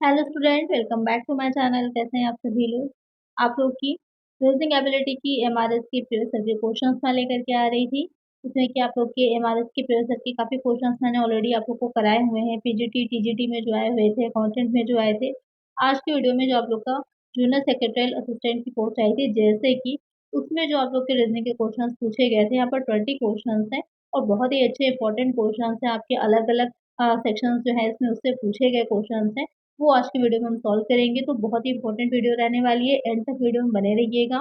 Hello student, welcome back to my channel. कैसे हैं आप सभी लोग। आप लोग की रीजनिंग एबिलिटी की एमआरएस की प्रीवियस ईयर के क्वेश्चंस मैं लेकर के आ रही थी। उसमें कि आप लोग के एमआरएस की प्रीवियस ईयर के काफ़ी क्वेश्चंस मैंने ऑलरेडी आप लोग को कराए हुए हैं, पीजीटी टीजीटी में जो आए हुए थे, अकाउंटेंट में जो आए थे। आज की वीडियो में जो आप लोग का जूनियर सेक्रेटरियल असिस्टेंट की पोस्ट आई थी, जैसे कि उसमें जो आप लोग के रीजनिंग के क्वेश्चन पूछे गए थे, यहाँ पर 20 क्वेश्चन हैं और बहुत ही अच्छे इंपॉर्टेंट क्वेश्चन हैं। आपके अलग अलग सेक्शन जो है इसमें उससे पूछे गए क्वेश्चन हैं, वो आज की वीडियो में हम सॉल्व करेंगे। तो बहुत ही इंपॉर्टेंट वीडियो रहने वाली है, एंड तक वीडियो में बने रहिएगा।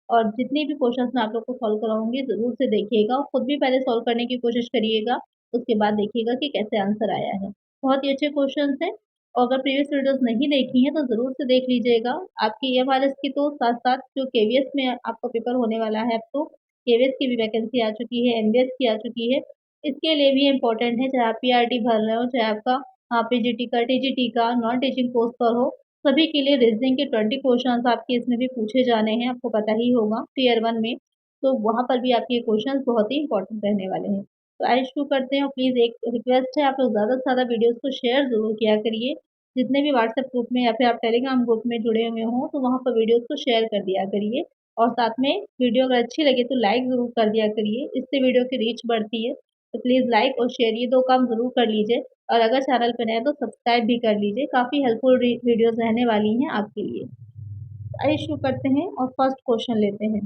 और जितनी भी क्वेश्चंस मैं आप लोग को सॉल्व कराऊंगी जरूर से देखिएगा और खुद भी पहले सॉल्व करने की कोशिश करिएगा, उसके बाद देखिएगा कि कैसे आंसर आया है। बहुत ही अच्छे क्वेश्चन हैं और अगर प्रीवियस वीडियोस नहीं देखी हैं तो जरूर से देख लीजिएगा। आपकी एमआरएस की तो साथ साथ जो केवीएस में आपका पेपर होने वाला है, अब तो केवीएस की भी वैकेंसी आ चुकी है, एमबीएस की आ चुकी है, इसके लिए भी इम्पोर्टेंट है। चाहे आप पीआरटी भर रहे हो, चाहे आपका पीजीटी का, टीजीटी का, नॉन टीचिंग पोस्ट पर हो, सभी के लिए रीजनिंग के 20 क्वेश्चन आपके इसमें भी पूछे जाने हैं। आपको पता ही होगा टीयर 1 में, तो वहाँ पर भी आपके क्वेश्चन बहुत ही इंपॉर्टेंट रहने वाले हैं। तो आइए शुरू करते हैं और प्लीज़ एक रिक्वेस्ट है, आप लोग ज़्यादा से ज़्यादा वीडियोज़ को शेयर ज़रूर किया करिए। जितने भी व्हाट्सएप ग्रुप में या फिर आप टेलीग्राम ग्रुप में जुड़े हुए हों तो वहाँ पर वीडियोज़ को शेयर कर दिया करिए। और साथ में वीडियो अगर अच्छी लगे तो लाइक ज़रूर कर दिया करिए, इससे वीडियो की रीच बढ़ती है। तो प्लीज़ लाइक और शेयर ये दो काम ज़रूर कर लीजिए। और अगर चैनल पर नए हैं तो सब्सक्राइब भी कर लीजिए, काफ़ी हेल्पफुल वीडियोज़ रहने वाली हैं आपके लिए। आइए शुरू करते हैं और फर्स्ट क्वेश्चन लेते हैं।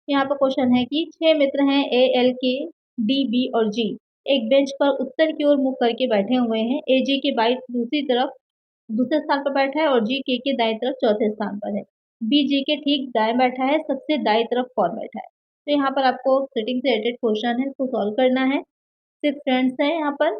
यहाँ पर क्वेश्चन है कि 6 मित्र हैं, ए, एल, के, डी, बी और जी एक बेंच पर उत्तर की ओर मुख करके बैठे हुए हैं। ए जी के बाई दूसरी तरफ दूसरे स्थान पर बैठा है और जी के दाएं तरफ चौथे स्थान पर है। बी जी के ठीक दाएं बैठा है, सबसे दाएं तरफ कौन बैठा है। तो यहाँ पर आपको सिटिंग से रिलेटेड क्वेश्चन है, इसको सॉल्व करना है। 6 फ्रेंड्स हैं यहाँ पर,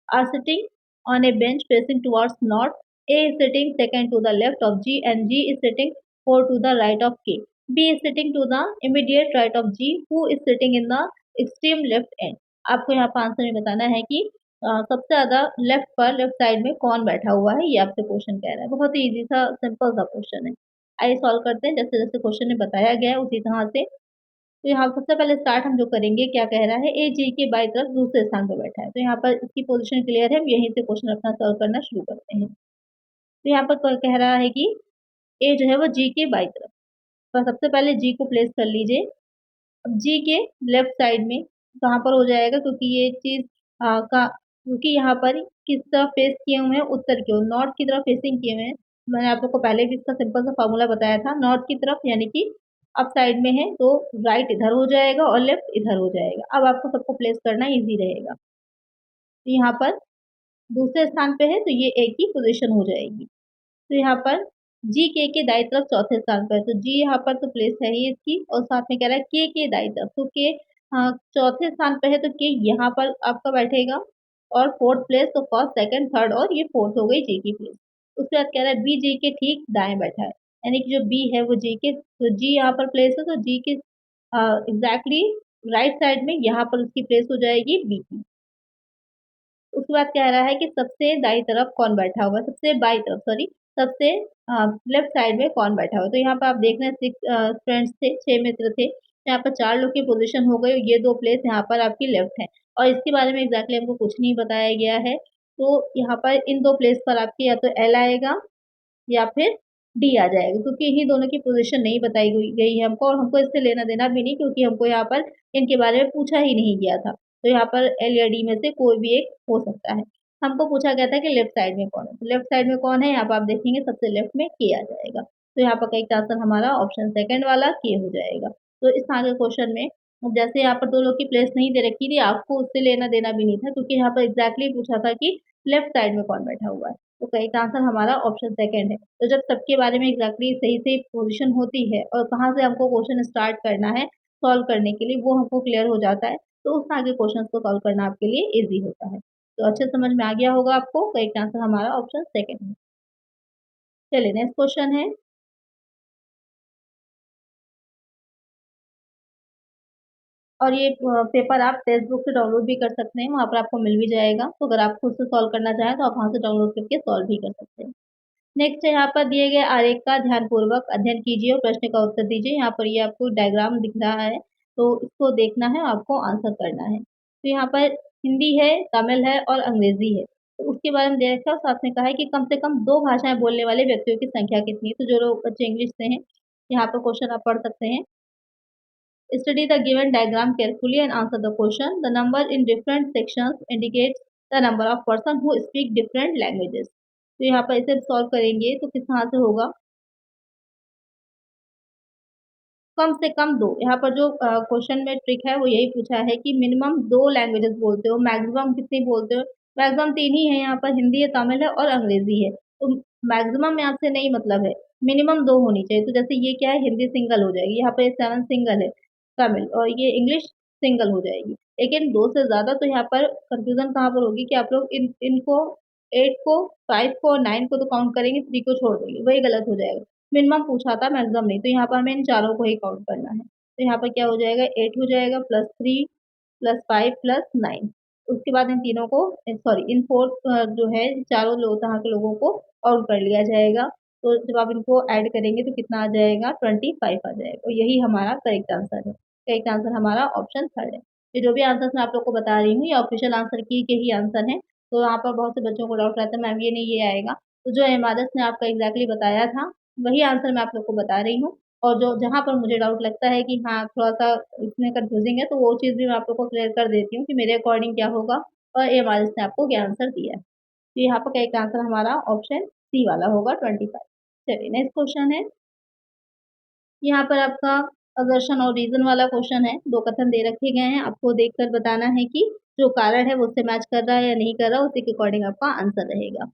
are sitting on a bench facing towards north. A is sitting second to the left of G and G is sitting fourth to the right of K. B is sitting to the immediate right of G, who is sitting in the extreme left end. आपको यहाँ पर answer में बताना है कि सबसे ज्यादा left पर, लेफ्ट साइड में कौन बैठा हुआ है, ये आपसे क्वेश्चन कह रहा है। बहुत ही इजी सा सिंपल सा क्वेश्चन है। आइए सॉल्व करते हैं जैसे जैसे क्वेश्चन में बताया गया है उसी तरह से। तो यहाँ सबसे पहले स्टार्ट हम जो करेंगे, क्या कह रहा है, ए जी के बाई तरफ दूसरे स्थान पर बैठा है। तो यहाँ पर इसकी पोजीशन क्लियर है, हम यहीं से क्वेश्चन अपना सॉल्व करना शुरू करते हैं। तो यहाँ पर कह रहा है कि ए जो है वो जी के बाई तरफ, तो सबसे पहले जी को प्लेस कर लीजिए। अब जी के लेफ्ट साइड में कहाँ पर हो जाएगा, क्योंकि ये चीज का क्योंकि यहाँ पर किस तरफ फेस किए हुए हैं, उत्तर की ओर, नॉर्थ की तरफ फेसिंग किए हुए हैं। मैंने आप लोग को पहले भी इसका सिंपल सा फॉर्मूला बताया था, नॉर्थ की तरफ यानी कि अप साइड में है तो राइट इधर हो जाएगा और लेफ्ट इधर हो जाएगा। अब आपको सबको प्लेस करना इजी रहेगा। तो यहाँ पर दूसरे स्थान पे है तो ये ए की पोजीशन हो जाएगी। तो यहाँ पर जी के दाई तरफ चौथे स्थान पर है, तो जी यहाँ पर तो प्लेस है ही इसकी, और साथ में कह रहा है के दाई तरफ, तो के चौथे स्थान पर है तो के यहाँ पर आपका बैठेगा। और फोर्थ प्लेस तो फर्स्ट सेकंड थर्ड और ये फोर्थ हो गई जी की प्लेस। उसके बाद कह रहा है बी जी के ठीक दाएं बैठा है, यानी कि जो बी है वो जी के, तो जी यहाँ पर प्लेस है तो जी के एग्जैक्टली राइट साइड में यहाँ पर उसकी प्लेस हो जाएगी बी की। उसके बाद कह रहा है कि सबसे दाई तरफ कौन बैठा हुआ है, सबसे बाई तरफ सॉरी, सबसे लेफ्ट साइड में कौन बैठा हुआ है। तो यहाँ पर आप देख रहे हैं 6 फ्रेंड्स थे, 6 मित्र थे, यहाँ पर 4 लोग की पोजीशन हो गई, ये 2 प्लेस यहाँ पर आपकी लेफ्ट है और इसके बारे में एग्जैक्टली हमको कुछ नहीं बताया गया है। तो यहाँ पर इन 2 प्लेस पर आपके या तो एल आएगा या फिर डी आ जाएगा, क्योंकि इन्हीं दोनों की पोजीशन नहीं बताई गई है हमको, और हमको इससे लेना देना भी नहीं, क्योंकि हमको यहाँ पर इनके बारे में पूछा ही नहीं गया था। तो यहाँ पर एल या डी में से कोई भी एक हो सकता है। हमको पूछा गया था कि लेफ्ट साइड में कौन है, तो लेफ्ट साइड में कौन है, यहाँ पर आप देखेंगे सबसे लेफ्ट में के आ जाएगा। तो यहाँ पर करेक्ट आंसर हमारा ऑप्शन सेकंड वाला के हो जाएगा। तो इस तरह के क्वेश्चन में जैसे यहाँ पर 2 लोग की प्लेस नहीं दे रखी थी, आपको उससे लेना देना भी नहीं था, क्योंकि यहाँ पर एग्जैक्टली पूछा था कि लेफ्ट साइड में कौन बैठा हुआ है। तो करेक्ट आंसर हमारा ऑप्शन सेकंड है। तो जब सबके बारे में एग्जैक्टली सही सही पोजीशन होती है और कहाँ से हमको क्वेश्चन स्टार्ट करना है सॉल्व करने के लिए, वो हमको क्लियर हो जाता है, तो उस आगे क्वेश्चन को सॉल्व करना आपके लिए इजी होता है। तो अच्छे समझ में आ गया होगा आपको, करेक्ट आंसर हमारा ऑप्शन सेकंड है। चलिए नेक्स्ट क्वेश्चन है, और ये पेपर आप टेक्स्ट बुक से डाउनलोड भी कर सकते हैं, वहाँ पर आपको मिल भी जाएगा। तो अगर आप खुद से सॉल्व करना चाहें तो आप वहाँ से डाउनलोड करके सॉल्व भी कर सकते हैं। नेक्स्ट है, यहाँ पर दिए गए आरेख का ध्यानपूर्वक अध्ययन कीजिए और प्रश्न का उत्तर दीजिए। यहाँ पर ये आपको डायग्राम दिख रहा है, तो इसको देखना है, आपको आंसर करना है। तो यहाँ पर हिंदी है, तमिल है और अंग्रेजी है। तो उसके बारे में दे रखा है और साथ में कहा है कि कम से कम 2 भाषाएँ बोलने वाले व्यक्तियों की संख्या कितनी है। तो जो लोग बच्चे इंग्लिश से हैं, यहाँ पर क्वेश्चन आप पढ़ सकते हैं। Study the given diagram carefully and answer the question. The number in different sections indicates the number of person who speak different languages. तो यहाँ पर इसे सॉल्व करेंगे तो किस तरह से होगा, कम से कम 2। यहाँ पर जो क्वेश्चन में ट्रिक है वो यही पूछा है कि मिनिमम 2 लैंग्वेजेस बोलते हो, मैक्सिमम कितनी बोलते हो? मैक्सिमम 3 ही है, यहाँ पर हिंदी है, तमिल है और अंग्रेजी है। तो मैक्सिमम में आपसे नहीं मतलब है, मिनिमम 2 होनी चाहिए। तो जैसे ये क्या है, हिंदी सिंगल हो जाएगी, यहाँ पर 7 सिंगल है तमिल, और ये इंग्लिश सिंगल हो जाएगी। लेकिन 2 से ज़्यादा तो यहाँ पर कन्फ्यूज़न कहाँ पर होगी कि आप लोग इनको 8 को, 5 को, 9 को तो काउंट करेंगे, 3 को छोड़ देंगे, वही गलत हो जाएगा। मिनिमम पूछा था, मैक्सिमम नहीं। तो यहाँ पर हमें इन चारों को ही काउंट करना है। तो यहाँ पर क्या हो जाएगा, 8 हो जाएगा प्लस 3 प्लस 5 प्लस 9। उसके बाद इन तीनों को सॉरी इन 4 जो है चारों लोग तरह के लोगों को काउंट कर लिया जाएगा। तो जब आप इनको ऐड करेंगे तो कितना आ जाएगा, 25 आ जाएगा। और यही हमारा करेक्ट आंसर है। करेक्ट आंसर हमारा ऑप्शन 3 है। ये जो भी आंसर्स मैं आप लोग को बता रही हूँ, ये ऑफिशियल आंसर की के ही आंसर हैं। तो यहाँ पर बहुत से बच्चों को डाउट रहता है, मैम ये नहीं ये आएगा। तो जो एमआरएस ने आपका एग्जैक्टली बताया था वही आंसर मैं आप लोग को बता रही हूँ। और जो जहाँ पर मुझे डाउट लगता है कि हाँ थोड़ा-सा इसमें कन्फ्यूज़िंग है, तो वो चीज़ भी मैं आप लोग को क्लियर कर देती हूँ कि मेरे अकॉर्डिंग क्या होगा और एमआरएस ने आपको क्या आंसर दिया है। तो यहाँ पर करेक्ट आंसर हमारा ऑप्शन सी वाला होगा 25। चलिए नेक्स्ट क्वेश्चन है। यहाँ पर आपका असर्शन और रीज़न वाला क्वेश्चन है। 2 कथन दे रखे गए हैं, आपको देखकर बताना है कि जो कारण है वो उससे मैच कर रहा है या नहीं कर रहा, उसी के अकॉर्डिंग आपका आंसर रहेगा।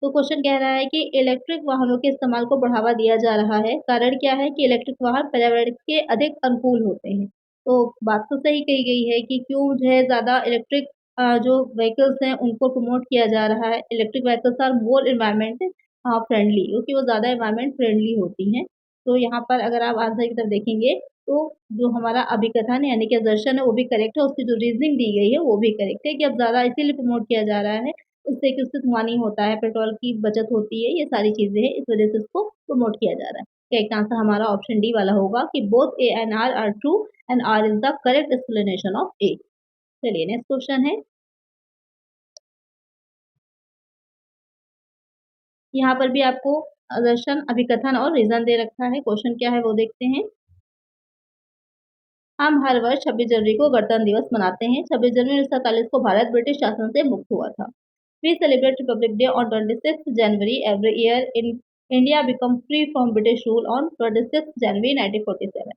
तो क्वेश्चन कह रहा है कि इलेक्ट्रिक वाहनों के इस्तेमाल को बढ़ावा दिया जा रहा है। कारण क्या है कि इलेक्ट्रिक वाहन पर्यावरण के अधिक अनुकूल होते हैं। तो बात तो सही कही गई है कि क्यों जो है ज़्यादा इलेक्ट्रिक जो व्हीकल्स हैं उनको प्रमोट किया जा रहा है। Electric vehicles are more environment friendly, क्योंकि वो ज़्यादा एनवायरनमेंट फ्रेंडली होती हैं। तो यहाँ पर अगर आप आंसर की तरफ देखेंगे तो जो हमारा अभिकथन यानी कि assertion है वो भी करेक्ट है, उसकी जो रीज़निंग दी गई है वो भी करेक्ट है कि अब ज़्यादा इसीलिए प्रमोट किया जा रहा है, इससे कि उससे धुआँ नहीं होता है, पेट्रोल की बचत होती है, ये सारी चीज़ें हैं, इस वज़ह से उसको प्रमोट किया जा रहा है। करेक्ट आंसर हमारा ऑप्शन डी वाला होगा कि both A and R true and R is the correct explanation of A. चलिए नेक्स्ट क्वेश्चन है। यहाँ पर भी आपको assertion, अभिकथन और रीज़न दे रखा है। क्वेश्चन क्या है वो देखते हैं। हम हर वर्ष 26 जनवरी को गणतंत्र दिवस मनाते हैं। 26 जनवरी 1947 को भारत ब्रिटिश शासन से मुक्त हुआ था। We celebrate Republic Day on 26 January every year in India become free from British rule on 26 January 1947।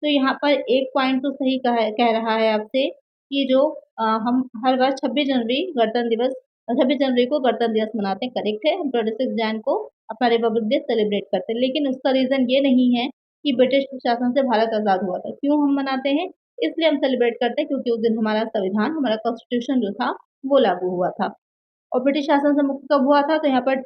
तो यहाँ पर एक पॉइंट तो सही कह रहा है आपसे कि जो हम हर वर्ष 26 जनवरी गणतंत्र दिवस 26 जनवरी को गणतंत्र दिवस मनाते हैं, करेक्ट है। हम 26 जैन को अपना रिपब्लिक डे सेलिब्रेट करते हैं, लेकिन उसका रीज़न ये नहीं है कि ब्रिटिश शासन से भारत आज़ाद हुआ था। क्यों हम मनाते हैं? इसलिए हम सेलिब्रेट करते हैं क्योंकि उस दिन हमारा संविधान, हमारा कॉन्स्टिट्यूशन जो था वो लागू हुआ था। और ब्रिटिश शासन से मुक्त कब हुआ था? तो यहाँ पर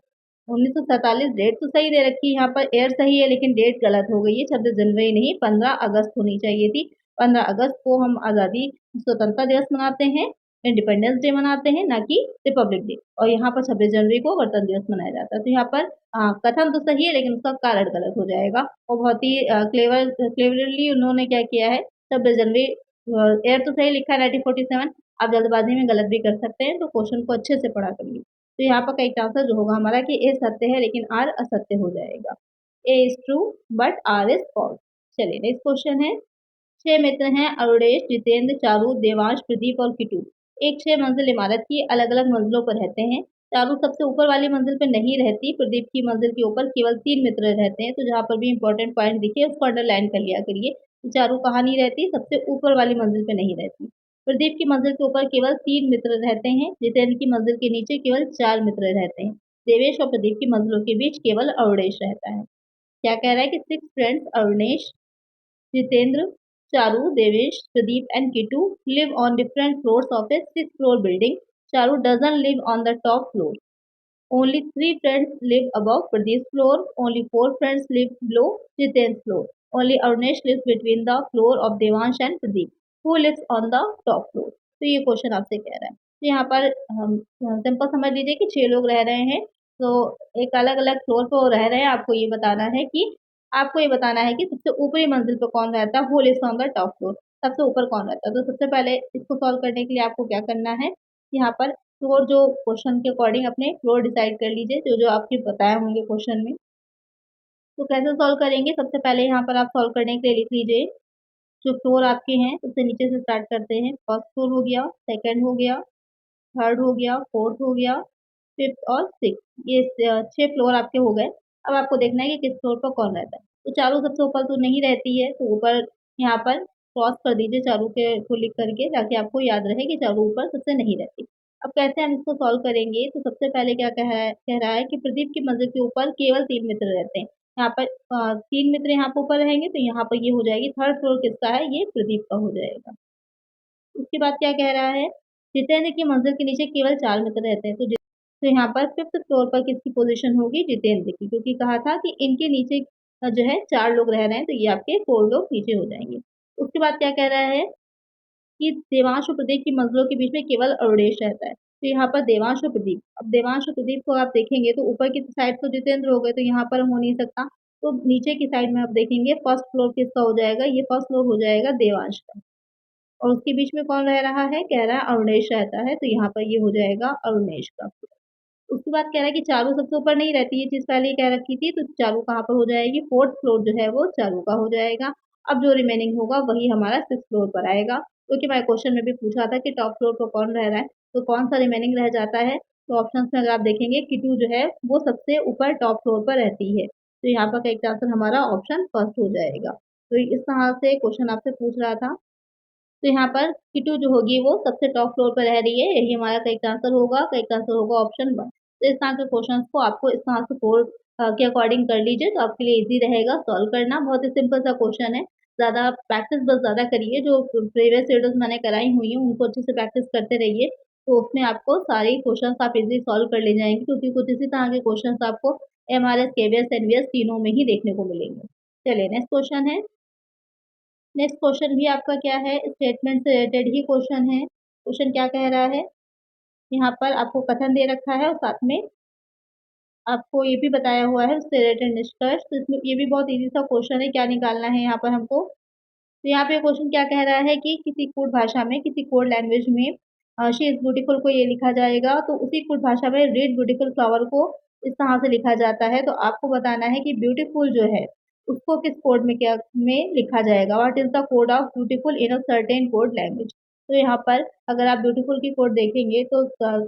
1947 डेट तो सही दे रखी है, यहाँ पर ईयर सही है लेकिन डेट गलत हो गई है। 26 जनवरी नहीं 15 अगस्त होनी चाहिए थी। 15 अगस्त को हम आज़ादी स्वतंत्रता दिवस मनाते हैं, इंडिपेंडेंस डे मनाते हैं, ना कि रिपब्लिक डे। और यहाँ पर 26 जनवरी को गणतंत्र दिवस मनाया जाता है। तो यहाँ पर कथन तो सही है लेकिन उसका कारण गलत हो जाएगा। और बहुत ही क्लेवरली उन्होंने क्या किया है, 26 जनवरी ईयर तो सही लिखा है 1947, आप जल्दबाजी में गलत भी कर सकते हैं, तो क्वेश्चन को अच्छे से पढ़ा करिए। तो यहाँ पर करेक्ट आंसर जो होगा हमारा कि ए सत्य है लेकिन आर असत्य हो जाएगा। A is true but R is false. चलिए नेक्स्ट क्वेश्चन है। 6 मित्र हैं अरुणेश, जितेंद्र, चारू, देवांश, प्रदीप और किटू। एक 6 मंजिल इमारत की अलग-अलग मंजिलों पर रहते हैं। चारू सबसे ऊपर वाली मंजिल पर नहीं रहती, प्रदीप की मंजिल के ऊपर केवल 3 मित्र रहते हैं। तो जहाँ पर भी इंपॉर्टेंट पॉइंट दिखे उसको अंडरलाइन कर लिया करिए। तो चारू कहाँ नहीं रहती? सबसे ऊपर वाली मंजिल पे नहीं रहती। प्रदीप की मंजिल के ऊपर केवल 3 मित्र रहते हैं। जितेंद्र की मंजिल के नीचे केवल 4 मित्र रहते हैं। देवेश और प्रदीप की मंजिलों के बीच केवल अरुणेश रहता है। क्या कह रहा है कि 6 friends Arunesh, Jitendra, Charu, Devesh, Pradeep and Kitu live on different floors of a six-floor building. Charu doesn't live on the top floor. Only 3 friends live above Pradeep's floor. Only 4 friends live below Jitendra's floor. Only Arunesh lives between the floor of Devansh and Pradeep. Who lives on the top floor? तो ये question आपसे कह रहा है। तो यहाँ पर हम सिंपल समझ लीजिए कि 6 लोग रह रहे हैं। तो एक अलग-अलग फ्लोर पे वो रह रहे हैं। आपको ये बताना है कि सबसे ऊपरी मंजिल पे कौन रहता है, who lives on the top floor, सबसे ऊपर कौन रहता है। तो सबसे पहले इसको सॉल्व करने के लिए आपको क्या करना है, यहाँ पर फ्लोर जो क्वेश्चन के अकॉर्डिंग अपने फ्लोर डिसाइड कर लीजिए, जो जो आपके बताए होंगे क्वेश्चन में। तो कैसे सॉल्व करेंगे, सबसे पहले यहाँ पर आप सॉल्व करने के लिए लिख लीजिए जो फ्लोर आपके हैं, उससे नीचे से स्टार्ट करते हैं। फर्स्ट फ्लोर हो गया, सेकंड हो गया, थर्ड हो गया, फोर्थ हो गया, फिफ्थ और सिक्स, ये 6 फ्लोर आपके हो गए। अब आपको देखना है कि किस फ्लोर पर कौन रहता है। तो चारों सबसे ऊपर तो नहीं रहती है, तो ऊपर यहाँ पर क्रॉस कर दीजिए चारों के को लिख करके, ताकि आपको याद रहे कि चारों ऊपर सबसे नहीं रहती। अब कैसे हम इसको सॉल्व करेंगे, तो सबसे पहले क्या कह रहा है कि प्रदीप की मंजिल के ऊपर केवल 3 मित्र रहते हैं। यहाँ पर 3 मित्र यहाँ पर ऊपर रहेंगे, तो यहाँ पर ये हो जाएगी थर्ड फ्लोर किसका है, ये प्रदीप का हो जाएगा। उसके बाद क्या कह रहा है, जितेंद्र की मंजिल के नीचे केवल 4 मित्र रहते हैं। तो यहाँ पर फिफ्थ फ्लोर पर किसकी पोजीशन होगी, जितेंद्र की, क्योंकि कहा था कि इनके नीचे जो है 4 लोग रह रहे हैं, तो ये आपके 4 लोग नीचे हो जाएंगे। उसके बाद क्या कह रहा है कि देवांश और प्रदीप की मंजिलों के बीच में केवल अवधेश रहता है। तो यहाँ पर देवांश और प्रदीप, अब देवांश और प्रदीप को आप देखेंगे तो ऊपर की साइड तो जितेंद्र हो गए, तो यहाँ पर हो नहीं सकता। तो नीचे की साइड में आप देखेंगे फर्स्ट फ्लोर किसका हो जाएगा, ये फर्स्ट फ्लोर हो जाएगा देवांश का। और उसके बीच में कौन रह रहा है, कह रहा है अरुणेश रहता है, तो यहाँ पर ये हो जाएगा अरुणेश का। उसके बाद कह रहा है कि चारू सबसे ऊपर नहीं रहती, ये चीज पहले ही कह रखी थी, तो चारू कहाँ पर हो जाएगी, फोर्थ फ्लोर जो है वो चारू का हो जाएगा। अब जो रिमेनिंग होगा वही हमारा सिक्स फ्लोर पर आएगा, क्योंकि मैं क्वेश्चन में भी पूछा था कि टॉप फ्लोर पर कौन रह रहा है, तो कौन सा रिमेनिंग रह जाता है। तो ऑप्शन में अगर आप देखेंगे किटू जो है वो सबसे ऊपर टॉप फ्लोर पर रहती है, तो यहाँ पर करेक्ट आंसर हमारा ऑप्शन फर्स्ट हो जाएगा। तो इस तरह से क्वेश्चन आपसे पूछ रहा था। तो यहाँ पर किटू जो होगी वो सबसे टॉप फ्लोर पर रह रही है, यही हमारा करेक्ट आंसर होगा। करेक्ट आंसर होगा ऑप्शन 1। तो इस तरह के क्वेश्चंस को आपको इस तरह से फोर के अकॉर्डिंग कर लीजिए, तो आपके लिए इजी रहेगा सॉल्व करना। बहुत ही सिंपल सा क्वेश्चन है, ज़्यादा प्रैक्टिस बस ज़्यादा करिए, जो प्रीवियस वीडियोस मैंने कराई हुई हैं उनको अच्छे से प्रैक्टिस करते रहिए, तो उसमें आपको सारे क्वेश्चंस आप इजीली सॉल्व कर ले जाएंगे, क्योंकि कुछ इसी तरह के क्वेश्चंस आपको एमआरएस, केवीएस, एनवीएस तीनों में ही देखने को मिलेंगे। चलिए नेक्स्ट क्वेश्चन है। नेक्स्ट क्वेश्चन भी आपका क्या है, स्टेटमेंट से रिलेटेड ही क्वेश्चन है। क्वेश्चन क्या कह रहा है, यहाँ पर आपको कथन दे रखा है और साथ में आपको ये भी बताया हुआ है उससे रिलेटेड निष्कर्ष। तो इसमें ये भी बहुत इजी सा क्वेश्चन है, क्या निकालना है यहाँ पर हमको। तो यहाँ पे क्वेश्चन क्या कह रहा है कि किसी कोड भाषा में, किसी कोड लैंग्वेज में शी इज ब्यूटीफुल को ये लिखा जाएगा, तो उसी कोड भाषा में रीड ब्यूटीफुल फ्लावर को इस तरह से लिखा जाता है। तो आपको बताना है कि ब्यूटीफुल जो है उसको किस कोड में क्या में लिखा जाएगा, what is the code of beautiful in a certain code language. तो यहाँ पर अगर आप ब्यूटीफुल की कोड देखेंगे तो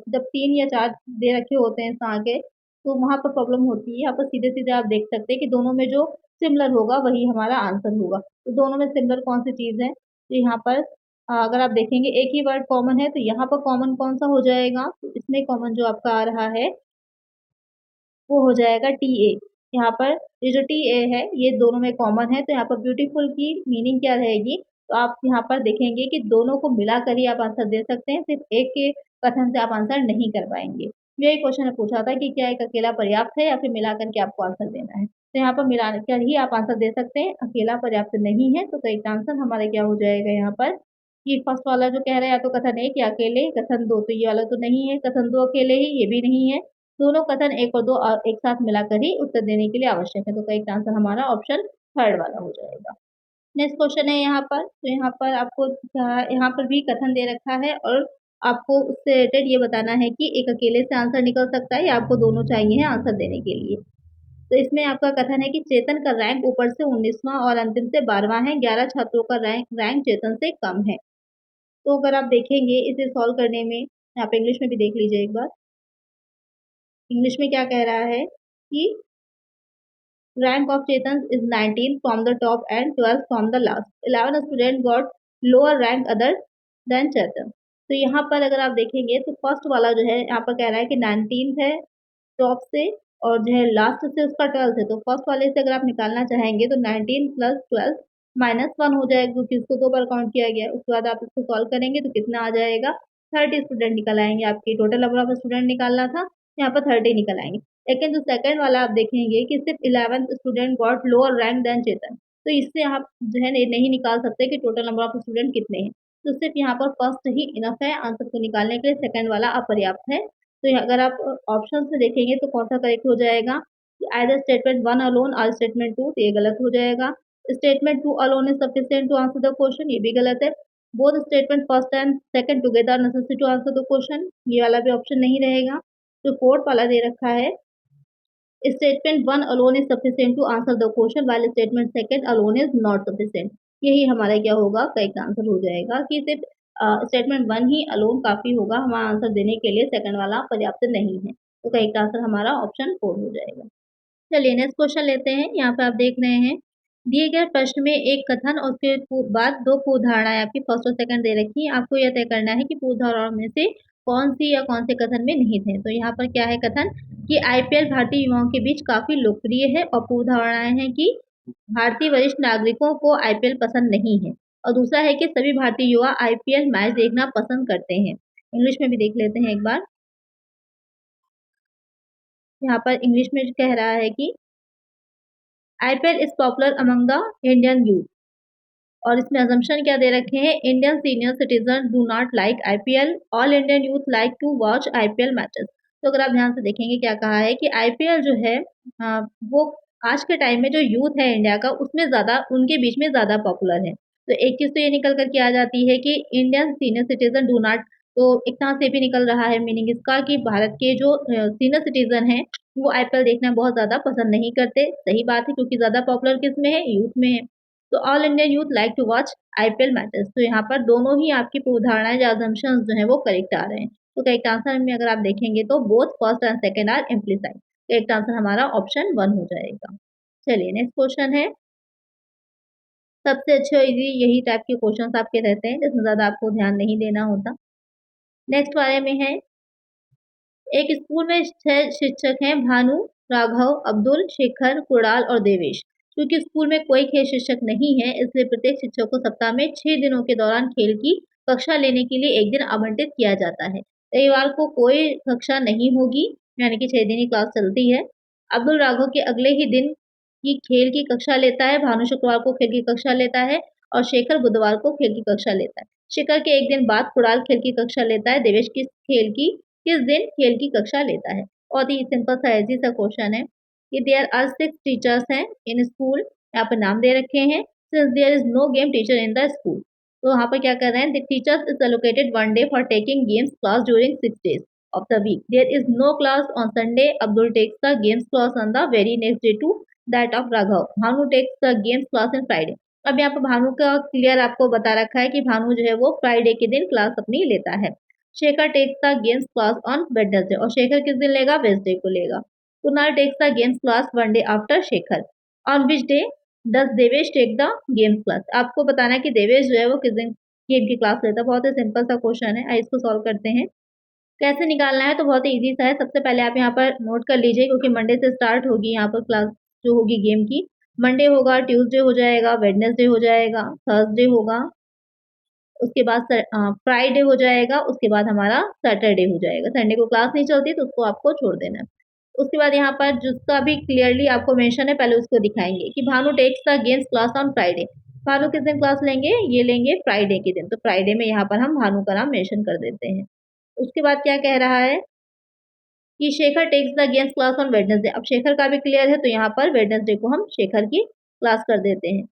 जब 3 या 4 दे रखे होते हैं इस तरह के, तो वहाँ पर प्रॉब्लम होती है। यहाँ पर सीधे सीधे आप देख सकते हैं कि दोनों में जो सिमिलर होगा वही हमारा आंसर होगा। तो दोनों में सिमिलर कौन सी चीज है, तो यहाँ पर अगर आप देखेंगे एक ही वर्ड कॉमन है, तो यहाँ पर कॉमन कौन सा हो जाएगा, तो इसमें कॉमन जो आपका आ रहा है वो हो जाएगा टी ए। यहाँ पर ये जो टी ए है ये दोनों में कॉमन है, तो यहाँ पर ब्यूटीफुल की मीनिंग क्या रहेगी, तो आप यहाँ पर देखेंगे कि दोनों को मिलाकर ही आप आंसर दे सकते हैं, सिर्फ एक के कथन से आप आंसर नहीं कर पाएंगे। यही क्वेश्चन ने पूछा था कि क्या एक अकेला पर्याप्त है या फिर मिलाकर के आपको आंसर देना है, तो यहाँ पर मिलाकर ही आप आंसर दे सकते हैं, अकेला पर्याप्त नहीं है। तो करेक्ट आंसर हमारे क्या हो जाएगा यहाँ पर, कि फर्स्ट वाला जो कह रहा है या तो कथन एक या अकेले, कथन दो, तो ये वाला तो नहीं है, कथन दो अकेले ही, ये भी नहीं है, दोनों कथन एक और दो एक साथ मिलाकर ही उत्तर देने के लिए आवश्यक है। तो करेक्ट आंसर हमारा ऑप्शन थर्ड वाला हो जाएगा। नेक्स्ट क्वेश्चन है यहाँ पर, तो यहाँ पर आपको यहाँ पर भी कथन दे रखा है और आपको उससे रिलेटेड ये बताना है कि एक अकेले से आंसर निकल सकता है या आपको दोनों चाहिए आंसर देने के लिए। तो इसमें आपका कथन है कि चेतन का रैंक ऊपर से 19वां और अंतिम से 12वां है, 11 छात्रों का रैंक चेतन से कम है। तो अगर आप देखेंगे इसे सॉल्व करने में, आप इंग्लिश में भी देख लीजिए एक बार। इंग्लिश में क्या कह रहा है कि rank of Chetan is 19 from the top and 12 from the last. 11 student got lower rank other than Chetan. तो यहाँ पर अगर आप देखेंगे तो फर्स्ट वाला जो है यहाँ पर कह रहा है कि 19 है टॉप से, और जो है लास्ट से उसका 12 है। तो फर्स्ट वाले से अगर आप निकालना चाहेंगे तो 19 प्लस 12 -1 हो जाएगा, क्योंकि उसको 2 बार काउंट किया गया है। उसके बाद आप इसको सॉल्व करेंगे तो कितना आ जाएगा, 30 स्टूडेंट निकल आएंगे। आपकी टोटल नंबर ऑफ स्टूडेंट निकालना था, यहाँ पर 30 निकल आएंगे। लेकिन जो सेकंड वाला आप देखेंगे कि सिर्फ 11th student got lower rank than Chetan, तो इससे आप जो है नहीं निकाल सकते कि टोटल नंबर ऑफ स्टूडेंट कितने हैं। तो सिर्फ यहाँ पर फर्स्ट ही इनफ है आंसर को निकालने के लिए, सेकंड वाला अपर्याप्त है। तो अगर आप ऑप्शन से देखेंगे तो कौन सा करेक्ट हो जाएगा, आइदर स्टेटमेंट 1 अलोन और स्टेटमेंट 2, तो ये गलत हो जाएगा। Statement 2 alone is sufficient to answer the question, ये भी गलत है। Both statement first and second together necessary to answer the question, ये वाला भी ऑप्शन नहीं रहेगा। जो फोर्थ वाला दे रखा है, statement one alone is sufficient to answer the question while statement second alone is not sufficient, यही हमारा क्या होगा, करेक्ट आंसर हो जाएगा कि सिर्फ स्टेटमेंट वन ही अलोन काफी होगा हमारा आंसर देने के लिए, सेकंड वाला पर्याप्त नहीं है। तो करेक्ट आंसर हमारा ऑप्शन 4 हो जाएगा। चलिए नेक्स्ट क्वेश्चन लेते हैं। यहाँ पे आप देख रहे हैं दिए गए प्रश्न में एक कथन और उसके बाद दो पूर्व धारणाएं आपकी फर्स्ट और सेकंड दे रखी है। आपको यह तय करना है कि पूर्व धारणाओं में से कौन सी या कौन से कथन में निहित है। तो यहाँ पर क्या है कथन कि आईपीएल भारतीय युवाओं के बीच काफी लोकप्रिय है, और पूर्व धारणाएं हैं कि भारतीय वरिष्ठ नागरिकों को आईपीएल पसंद नहीं है, और दूसरा है कि सभी भारतीय युवा आईपीएल मैच देखना पसंद करते हैं। इंग्लिश में भी देख लेते हैं एक बार। यहाँ पर इंग्लिश में कह रहा है कि IPL is popular among the Indian youth, और इसमें अजम्पशन क्या दे रखे हैं, Indian senior citizen do not like IPL, all Indian youth like to watch IPL matches. तो अगर आप ध्यान से देखेंगे क्या कहा है कि आईपीएल जो है वो आज के टाइम में जो यूथ है इंडिया का उसमें ज्यादा, उनके बीच में ज्यादा पॉपुलर है। तो एक चीज तो ये निकल करके आ जाती है कि Indian senior citizen do not, तो एक तरह से भी निकल रहा है मीनिंग इसका कि भारत के जो सीनियर सिटीजन हैं वो आईपीएल देखना बहुत ज्यादा पसंद नहीं करते। सही बात है, क्योंकि ज्यादा पॉपुलर किस में है, यूथ में है। तो all India youth like to watch IPL matches, तो यहाँ पर दोनों ही आपकी पूर्वधारणाएं या assumptions जो है वो करेक्ट आ रहे हैं। तो करेक्ट आंसर में अगर आप देखेंगे तो both first and second are implicit, correct answer हमारा ऑप्शन 1 हो जाएगा। चलिए नेक्स्ट क्वेश्चन है। सबसे अच्छे और इजी यही टाइप के क्वेश्चन आपके रहते हैं जिसमें ज्यादा आपको ध्यान नहीं देना होता। नेक्स्ट वाले में है, एक स्कूल में 6 शिक्षक हैं, भानु, राघव, अब्दुल, शेखर, कुणाल और देवेश। क्योंकि स्कूल में कोई खेल शिक्षक नहीं है, इसलिए प्रत्येक शिक्षक को सप्ताह में 6 दिनों के दौरान खेल की कक्षा लेने के लिए एक दिन आवंटित किया जाता है। रविवार को कोई कक्षा नहीं होगी, यानी कि 6 दिन की क्लास चलती है। अब्दुल राघव के अगले ही दिन की खेल की कक्षा लेता है, भानु शुक्रवार को खेल की कक्षा लेता है, और शेखर बुधवार को खेल की कक्षा लेता है। शेखर के एक दिन बाद कुणाल खेल की कक्षा लेता है। देवेश किस दिन खेल की कक्षा लेता है। बहुत ही सिंपल सा इजी सा क्वेश्चन है कि देयर आर 6 टीचर्स हैं इन स्कूल, यहाँ पर नाम दे रखे हैं। Since there is no game teacher in the school, तो यहाँ पर क्या कर रहे हैं, the teachers is allocated 1 day for taking games class during 6 days of the week. There is no class on Sunday. Abdul takes the games class on the very next day to that of Raghav. Bhanu takes the games class on Friday. अब यहाँ पर भानु का clear आपको बता रखा है कि भानु जो है वो फ्राइडे के दिन क्लास अपनी लेता है। Shekhar takes the games class on Wednesday, और शेखर किस दिन लेगा, वेडनेसडे को लेगा। Kunal takes the games class 1 day after Shekhar, on which day does Devesh take the games class. आपको बताना है कि देवेश जो है वो किस दिन गेम की क्लास लेता है। बहुत ही सिंपल सा क्वेश्चन है, इसको सॉल्व करते हैं। कैसे निकालना है, तो बहुत ही इजी सा है। सबसे पहले आप यहाँ पर नोट कर लीजिए, क्योंकि मंडे से स्टार्ट होगी यहाँ पर क्लास जो होगी गेम की। मंडे होगा, ट्यूसडे हो जाएगा, वेडनेसडे हो जाएगा, थर्सडे होगा, उसके बाद फ्राइडे हो जाएगा, उसके बाद हमारा सैटरडे हो जाएगा। संडे को क्लास नहीं चलती तो उसको आपको छोड़ देना है। उसके बाद यहाँ पर जिसका भी क्लियरली आपको मेंशन है पहले उसको दिखाएंगे कि Bhanu takes the games class on Friday. Bhanu किस दिन क्लास लेंगे, ये लेंगे फ्राइडे के दिन, तो फ्राइडे में यहाँ पर हम भानु का नाम मेंशन कर देते हैं। उसके बाद क्या कह रहा है कि Shekhar takes the games class on Wednesday. अब शेखर का भी क्लियर है, तो यहाँ पर वेडनेसडे को हम शेखर की क्लास कर देते हैं।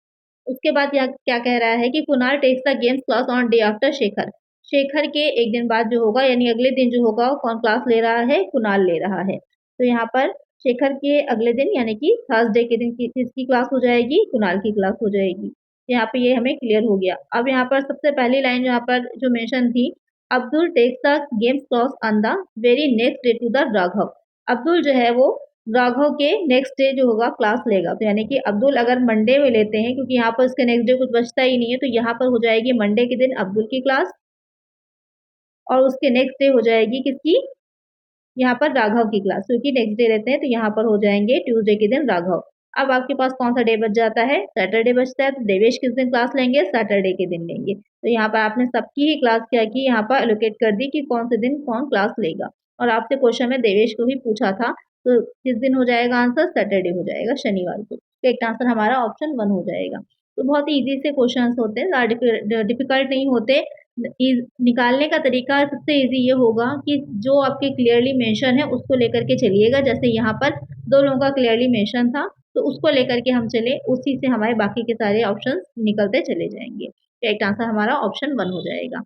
उसके बाद यहाँ क्या कह रहा है कि Kunal takes the games class on day after Shekhar. Shekhar के एक दिन बाद जो होगा, यानी अगले दिन जो होगा, कौन क्लास ले रहा है, कुणाल ले रहा है। तो यहाँ पर शेखर के अगले दिन यानी कि थर्सडे के दिन किसकी क्लास हो जाएगी, कुणाल की क्लास हो जाएगी। यहाँ पे ये हमें क्लियर हो गया। अब यहाँ पर सबसे पहली लाइन यहाँ पर जो मेंशन थी, Abdul takes the games class on the very next day to the Raghav. Abdul जो है वो राघव के नेक्स्ट डे जो होगा क्लास लेगा। तो यानी कि अब्दुल अगर मंडे में लेते हैं, क्योंकि यहाँ पर उसके नेक्स्ट डे कुछ बचता ही नहीं है, तो यहाँ पर हो जाएगी मंडे के दिन अब्दुल की क्लास, और उसके नेक्स्ट डे हो जाएगी किसकी, यहाँ पर राघव की क्लास, क्योंकि नेक्स्ट डे रहते हैं तो यहाँ पर हो जाएंगे ट्यूसडे के दिन राघव। अब आपके पास कौन सा डे बच जाता है, सैटरडे बचता है। तो देवेश किस दिन क्लास लेंगे, सैटरडे के दिन लेंगे। तो यहाँ पर आपने सबकी ही क्लास क्या की, यहाँ पर एलोकेट कर दी कि कौन से दिन कौन क्लास लेगा। और आपसे क्वेश्चन में देवेश को भी पूछा था, तो किस दिन हो जाएगा आंसर, सैटरडे हो जाएगा, शनिवार को। तो एक आंसर हमारा ऑप्शन 1 हो जाएगा। तो बहुत ही ईजी से क्वेश्चन होते हैं, डिफिकल्ट नहीं होते। निकालने का तरीका सबसे इजी ये होगा कि जो आपके क्लियरली मेंशन है उसको लेकर के चलिएगा। जैसे यहाँ पर 2 लोगों का क्लियरली मेंशन था, तो उसको लेकर के हम चले, उसी से हमारे बाकी के सारे ऑप्शंस निकलते चले जाएंगे। करेक्ट आंसर हमारा ऑप्शन 1 हो जाएगा।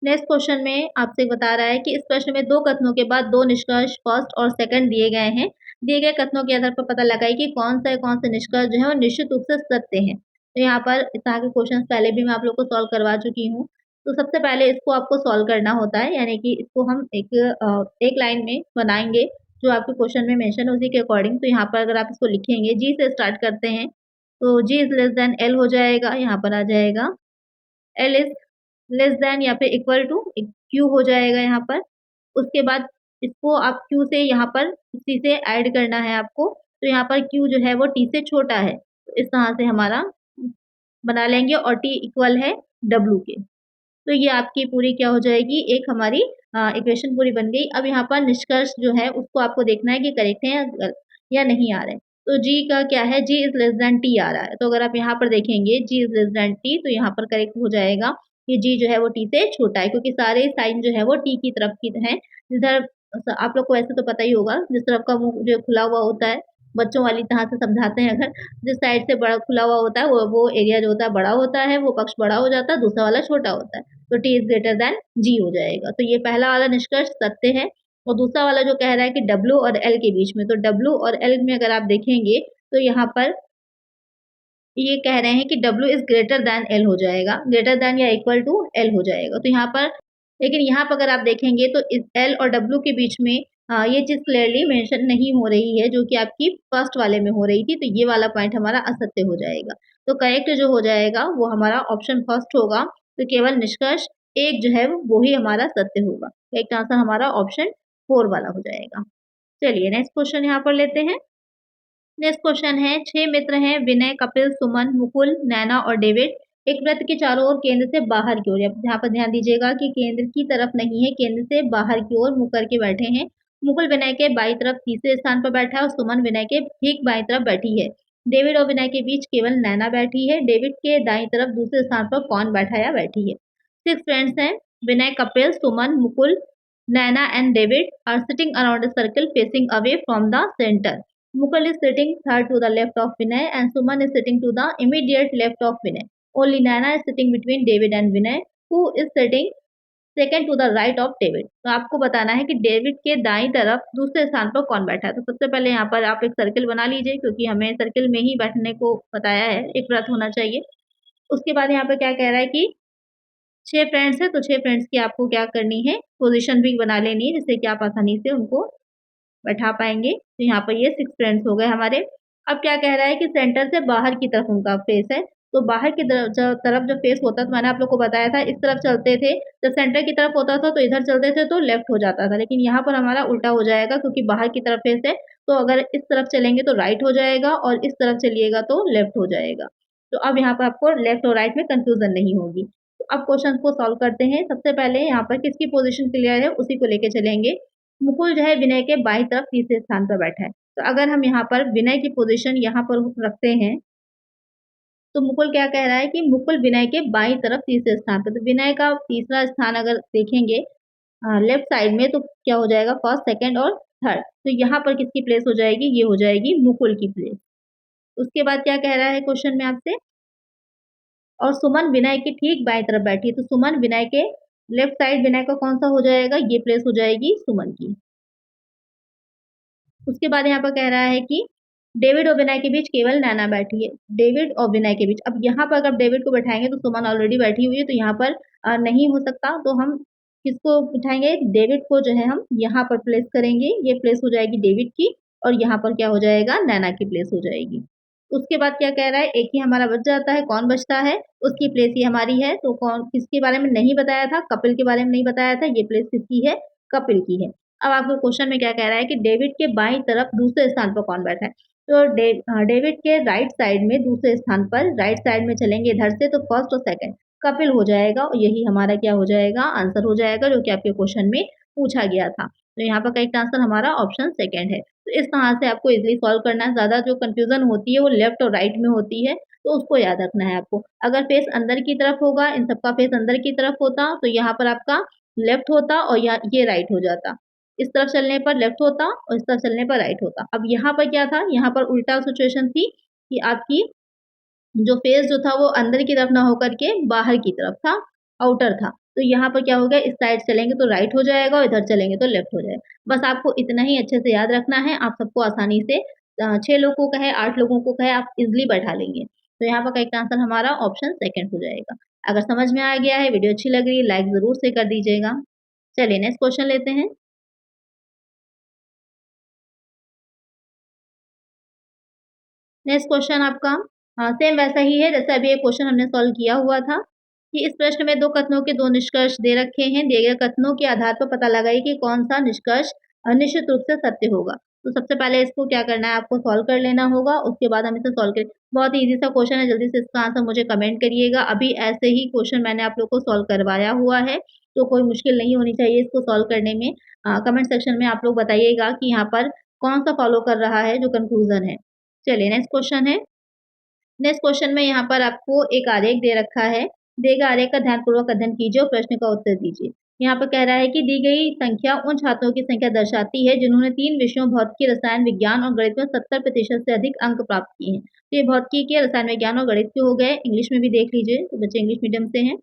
नेक्स्ट क्वेश्चन में आपसे बता रहा है कि इस प्रश्न में 2 कथनों के बाद 2 निष्कर्ष फर्स्ट और सेकंड दिए गए हैं। दिए गए कथनों के आधार पर पता लगाइए कि कौन से निष्कर्ष जो है वो निश्चित रूप से सत्य हैं। तो यहाँ पर इस तरह के क्वेश्चंस पहले भी मैं आप लोग को सॉल्व करवा चुकी हूँ। तो सबसे पहले इसको आपको सॉल्व करना होता है, यानी कि इसको हम एक लाइन में बनाएँगे जो आपके क्वेश्चन में मेंशन है उसी के अकॉर्डिंग। तो यहाँ पर अगर आप इसको लिखेंगे, जी से स्टार्ट करते हैं, तो जी इज़ लेस देन एल हो जाएगा, यहाँ पर आ जाएगा एल इज़ लेस देन या फिर इक्वल टू क्यू हो जाएगा यहाँ पर। उसके बाद इसको आप क्यू से यहाँ पर टी से ऐड करना है आपको, तो यहाँ पर क्यू जो है वो टी से छोटा है। तो इस तरह से हमारा बना लेंगे और टी इक्वल है डब्ल्यू के। तो ये आपकी पूरी क्या हो जाएगी, एक हमारी इक्वेशन पूरी बन गई। अब यहाँ पर निष्कर्ष जो है उसको आपको देखना है कि करेक्ट है या नहीं आ रहा है। तो जी का क्या है, जी इज़ लेस देन टी आ रहा है। तो अगर आप यहाँ पर देखेंगे जी इज़ लेस देन टी, तो यहाँ पर करेक्ट हो जाएगा कि जी जो है वो टी से छोटा है, क्योंकि सारे साइन जो है वो टी की तरफ की हैं। जिधर आप लोग को ऐसे तो पता ही होगा, जिस तरफ का मुँह जो खुला हुआ होता है, बच्चों वाली तरह से समझाते हैं अगर, जिस साइड से बड़ा खुला हुआ होता है वो एरिया जो होता है बड़ा होता है, वो पक्ष बड़ा हो जाता है, दूसरा वाला छोटा होता है। तो टी इज़ ग्रेटर देन जी हो जाएगा। तो ये पहला वाला निष्कर्ष सत्य है। और दूसरा वाला जो कह रहा है कि डब्ल्यू और एल के बीच में, तो डब्ल्यू और एल में अगर आप देखेंगे तो यहाँ पर ये कह रहे हैं कि W is greater than L हो जाएगा, ग्रेटर देन या इक्वल टू एल हो जाएगा। तो यहाँ पर लेकिन यहाँ पर अगर आप देखेंगे तो इस एल और डब्ल्यू के बीच में ये चीज़ क्लियरली मेंशन नहीं हो रही है, जो कि आपकी फर्स्ट वाले में हो रही थी, तो ये वाला पॉइंट हमारा असत्य हो जाएगा। तो करेक्ट जो हो जाएगा वो हमारा ऑप्शन फर्स्ट होगा, तो केवल निष्कर्ष एक जो है वो ही हमारा सत्य होगा। करेक्ट आंसर हमारा ऑप्शन 4 वाला हो जाएगा। चलिए नेक्स्ट क्वेश्चन यहाँ पर लेते हैं। नेक्स्ट क्वेश्चन है, 6 मित्र हैं विनय, कपिल, सुमन, मुकुल, नैना और डेविड। एक वृत्त के चारों ओर केंद्र से बाहर की ओर, यहाँ पर ध्यान दीजिएगा कि केंद्र की तरफ नहीं है, केंद्र से बाहर की ओर मुँह करके बैठे हैं। मुकुल विनय के बाईं तरफ तीसरे स्थान पर बैठा है और सुमन विनय के ठीक बाईं तरफ बैठी है। डेविड और विनय के बीच केवल नैना बैठी है। डेविड के दाईं तरफ दूसरे स्थान पर कौन बैठा या बैठी है? 6 फ्रेंड्स हैं, विनय, कपिल, सुमन, Mukul, Nana and David are sitting around a circle facing away from the center. Mukul is sitting third to the left of Vinay and Suman is sitting to the immediate left of Vinay. Only Nana is sitting between David and Vinay, who is sitting second to the right of David. तो आपको बताना है कि David के दाईं तरफ दूसरे स्थान पर कौन बैठा है। तो सबसे पहले यहाँ पर आप एक सर्किल बना लीजिए, क्योंकि हमें सर्किल में ही बैठने को बताया है, एक वृत्त होना चाहिए। उसके बाद यहाँ पर क्या कह रहा है कि 6 फ्रेंड्स हैं, तो 6 फ्रेंड्स की आपको क्या करनी है, पोज़ीशन भी बना लेनी है, जिससे कि आप आसानी से उनको बैठा पाएँगे। तो यहाँ पर ये 6 फ्रेंड्स हो गए हमारे। अब क्या कह रहा है कि सेंटर से बाहर की तरफ उनका फेस है, तो बाहर की तरफ जब फेस होता है, तो मैंने आप लोग को बताया था इस तरफ चलते थे, जब सेंटर की तरफ होता था तो इधर चलते थे तो लेफ्ट हो जाता था, लेकिन यहाँ पर हमारा उल्टा हो जाएगा, क्योंकि बाहर की तरफ फेस है, तो अगर इस तरफ चलेंगे तो राइट हो जाएगा और इस तरफ चलिएगा तो लेफ्ट हो जाएगा। तो अब यहाँ पर आपको लेफ्ट और राइट में कन्फ्यूज़न नहीं होगी। तो अब क्वेश्चन को सॉल्व करते हैं। सबसे पहले यहाँ पर किसकी पोज़ीशन क्लियर है उसी को लेके चलेंगे। मुकुल जो है विनय के बाईं तरफ तीसरे स्थान पर बैठा है। तो अगर हम यहाँ पर विनय की पोज़ीशन यहाँ पर रखते हैं, तो मुकुल क्या कह रहा है कि मुकुल विनय के बाईं तरफ तीसरे स्थान पे, तो विनय का तीसरा स्थान अगर देखेंगे लेफ्ट साइड में, तो क्या हो जाएगा, फर्स्ट, सेकंड और थर्ड। तो यहाँ पर किसकी प्लेस हो जाएगी, ये हो जाएगी मुकुल की प्लेस। उसके बाद क्या कह रहा है क्वेश्चन में आपसे, और सुमन विनय के ठीक बाईं तरफ बैठी है, तो सुमन विनय के लेफ्ट साइड विनय का कौन सा हो जाएगा, ये प्लेस हो जाएगी सुमन की। उसके बाद यहाँ पर कह रहा है कि डेविड और विनय के बीच केवल नैना बैठी है। डेविड और विनय के बीच, अब यहाँ पर अगर डेविड को बैठाएंगे तो सुमन ऑलरेडी बैठी हुई है, तो यहाँ पर नहीं हो सकता, तो हम किसको बिठाएंगे, डेविड को जो है हम यहाँ पर प्लेस करेंगे, ये प्लेस हो जाएगी डेविड की, और यहाँ पर क्या हो जाएगा, नैना की प्लेस हो जाएगी। उसके बाद क्या कह रहा है, एक ही हमारा बच जाता है, कौन बचता है, उसकी प्लेस ही हमारी है, तो कौन, किसके बारे में नहीं बताया था, कपिल के बारे में नहीं बताया था, ये प्लेस किसकी है, कपिल की है। अब आपको क्वेश्चन में क्या कह रहा है कि डेविड के बाईं तरफ दूसरे स्थान पर कौन बैठा है, तो डेविड के राइट साइड में दूसरे स्थान पर, राइट साइड में चलेंगे इधर से, तो फर्स्ट और सेकंड कपिल हो जाएगा, और यही हमारा क्या हो जाएगा, आंसर हो जाएगा, जो कि आपके क्वेश्चन में पूछा गया था। तो यहाँ पर करेक्ट आंसर हमारा ऑप्शन सेकंड है। तो इस तरह से आपको इजीली सॉल्व करना है। ज़्यादा जो कंफ्यूजन होती है वो लेफ्ट और राइट में होती है, तो उसको याद रखना है आपको। अगर फेस अंदर की तरफ होगा, इन सबका फेस अंदर की तरफ होता, तो यहाँ पर आपका लेफ्ट होता और ये राइट हो जाता। इस तरफ चलने पर लेफ्ट होता और इस तरफ चलने पर राइट होता। अब यहाँ पर क्या था, यहाँ पर उल्टा सिचुएशन थी कि आपकी जो फेस जो था वो अंदर की तरफ ना होकर के बाहर की तरफ था, आउटर था। तो यहाँ पर क्या हो गया, इस साइड चलेंगे तो राइट हो जाएगा और इधर चलेंगे तो लेफ्ट हो जाएगा। बस आपको इतना ही अच्छे से याद रखना है, आप सबको आसानी से 6 लोगों को कहे, 8 लोगों को कहे, आप ईज़िली बैठा लेंगे। तो यहाँ पर करेक्ट आंसर हमारा ऑप्शन सेकंड हो जाएगा। अगर समझ में आ गया है, वीडियो अच्छी लग रही है, लाइक ज़रूर से कर दीजिएगा। चलिए नेक्स्ट क्वेश्चन लेते हैं। नेक्स्ट क्वेश्चन आपका सेम वैसा ही है जैसे अभी एक क्वेश्चन हमने सॉल्व किया हुआ था कि इस प्रश्न में 2 कथनों के 2 निष्कर्ष दे रखे हैं। दिए गए कथनों के आधार पर पता लगाइए कि कौन-सा निष्कर्ष निश्चित रूप से सत्य होगा। तो सबसे पहले इसको क्या करना है, आपको सॉल्व कर लेना होगा, उसके बाद हम इसे सॉल्व करें। बहुत ही ईज़ी सा क्वेश्चन है, जल्दी से इसका आंसर मुझे कमेंट करिएगा। अभी ऐसे ही क्वेश्चन मैंने आप लोग को सॉल्व करवाया हुआ है, तो कोई मुश्किल नहीं होनी चाहिए इसको सॉल्व करने में। कमेंट सेक्शन में आप लोग बताइएगा कि यहाँ पर कौन-सा फॉलो कर रहा है जो कन्क्लूज़न है। चलिए नेक्स्ट क्वेश्चन है। नेक्स्ट क्वेश्चन में यहाँ पर आपको एक आरेख दे रखा है। दिए गए आरेख का ध्यानपूर्वक अध्ययन कीजिए और प्रश्न का उत्तर दीजिए। यहाँ पर कह रहा है कि दी गई संख्या उन छात्रों की संख्या दर्शाती है जिन्होंने 3 विषयों भौतिकी, रसायन विज्ञान और गणित में 70% से अधिक अंक प्राप्त किए हैं। तो ये भौतिकी के, रसायन विज्ञान और गणित के हो गए। इंग्लिश में भी देख लीजिए, तो बच्चे इंग्लिश मीडियम से हैं।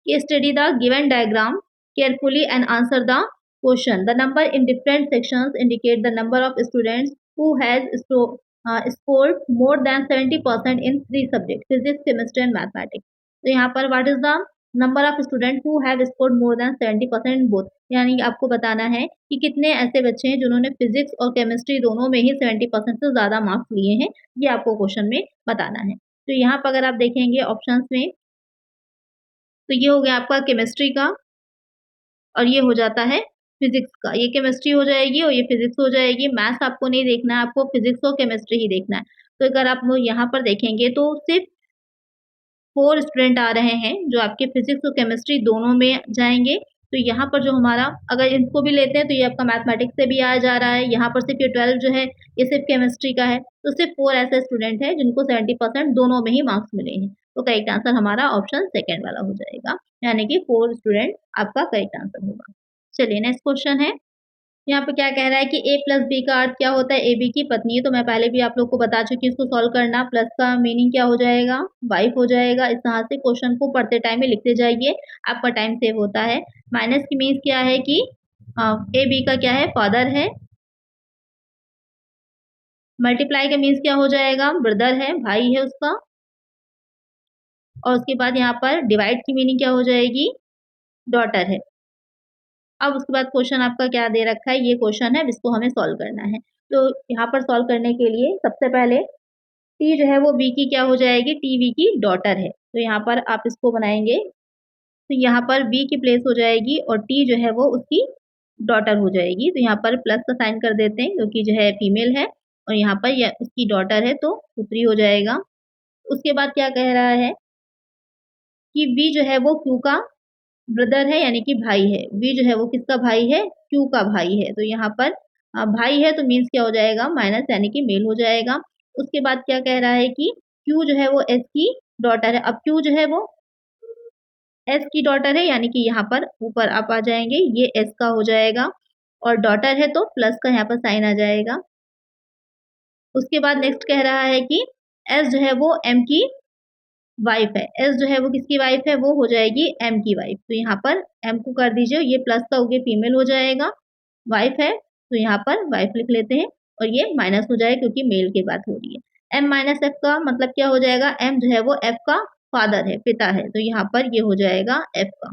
Study the given diagram carefully and answer the question. The number in different sections indicate the number of students who has scored more than 70% in 3 subjects: physics, chemistry and mathematics. तो यहाँ पर what is the number of students who have scored more than 70% in both? यानी कि आपको बताना है कि कितने ऐसे बच्चे हैं जिन्होंने फिजिक्स और केमिस्ट्री दोनों में ही 70% से ज़्यादा मार्क्स लिए हैं, ये आपको क्वेश्चन में बताना है। तो यहाँ पर अगर आप देखेंगे ऑप्शंस में, तो ये हो गया आपका केमिस्ट्री का और ये हो जाता है फिज़िक्स का। ये केमिस्ट्री हो जाएगी और ये फिज़िक्स हो जाएगी। मैथ्स आपको नहीं देखना है, आपको फिज़िक्स और केमिस्ट्री ही देखना है। तो अगर आप लोग यहाँ पर देखेंगे तो सिर्फ़ 4 स्टूडेंट आ रहे हैं जो आपके फिज़िक्स और केमिस्ट्री दोनों में जाएँगे। तो यहाँ पर जो हमारा अगर इनको भी लेते हैं तो ये आपका मैथमेटिक्स से भी आ जा रहा है। यहाँ पर सिर्फ़ ये 12 जो है ये सिर्फ़ केमिस्ट्री का है। तो सिर्फ़ 4 ऐसे स्टूडेंट हैं जिनको 70% दोनों में ही मार्क्स मिले हैं। तो करेक्ट आंसर हमारा ऑप्शन सेकंड वाला हो जाएगा। यानी कि 4 स्टूडेंट आपका करेक्ट आंसर होगा। चलिए नेक्स्ट क्वेश्चन है। यहाँ पे क्या कह रहा है कि a प्लस बी का अर्थ क्या होता है? ए बी की पत्नी है। तो मैं पहले भी आप लोग को बता चुकी हूँ, इसको सॉल्व करना। प्लस का मीनिंग क्या हो जाएगा? वाइफ हो जाएगा। इस तरह से क्वेश्चन को पढ़ते टाइम में लिखते जाइए, आपका टाइम सेव होता है। माइनस की मीन्स क्या है कि ए बी का क्या है? फादर है। मल्टीप्लाई का मीन्स क्या हो जाएगा? ब्रदर है, भाई है उसका। और उसके बाद यहाँ पर डिवाइड की मीनिंग क्या हो जाएगी? डॉटर है। अब उसके बाद क्वेश्चन आपका क्या दे रखा है, ये क्वेश्चन है जिसको हमें सॉल्व करना है। तो यहाँ पर सॉल्व करने के लिए सबसे पहले टी जो है वो बी की क्या हो जाएगी? टी वी की डॉटर है। तो यहाँ पर आप इसको बनाएँगे, तो यहाँ पर बी की प्लेस हो जाएगी और टी जो है वो उसकी डॉटर हो जाएगी। तो यहाँ पर प्लस का साइन कर देते हैं क्योंकि जो है फीमेल है और यहाँ पर ये उसकी डॉटर है तो पुत्री हो जाएगा। उसके बाद क्या कह रहा है कि बी जो है वो क्यू का ब्रदर है यानी कि भाई है। वी जो है वो किसका भाई है? क्यू का भाई है। तो यहाँ पर भाई है तो मीन्स क्या हो जाएगा? माइनस यानी कि मेल हो जाएगा। उसके बाद क्या कह रहा है कि क्यू जो है वो एस की डॉटर है। अब क्यू जो है वो एस की डॉटर है यानी कि यहाँ पर ऊपर आप आ जाएँगे, ये एस का हो जाएगा और डॉटर है तो प्लस का यहाँ पर साइन आ जाएगा। उसके बाद नेक्स्ट कह रहा है कि एस जो है वो एम की वाइफ है। एस जो है वो किसकी वाइफ है? वो हो जाएगी एम की वाइफ। तो यहाँ पर एम को कर दीजिए, ये प्लस का हो गया फीमेल हो जाएगा। वाइफ है तो यहाँ पर वाइफ लिख लेते हैं और ये माइनस हो जाएगा क्योंकि मेल की बात हो रही है। एम माइनस एफ का मतलब क्या हो जाएगा? एम जो है वो एफ का फादर है, पिता है। तो यहाँ पर ये हो जाएगा एफ का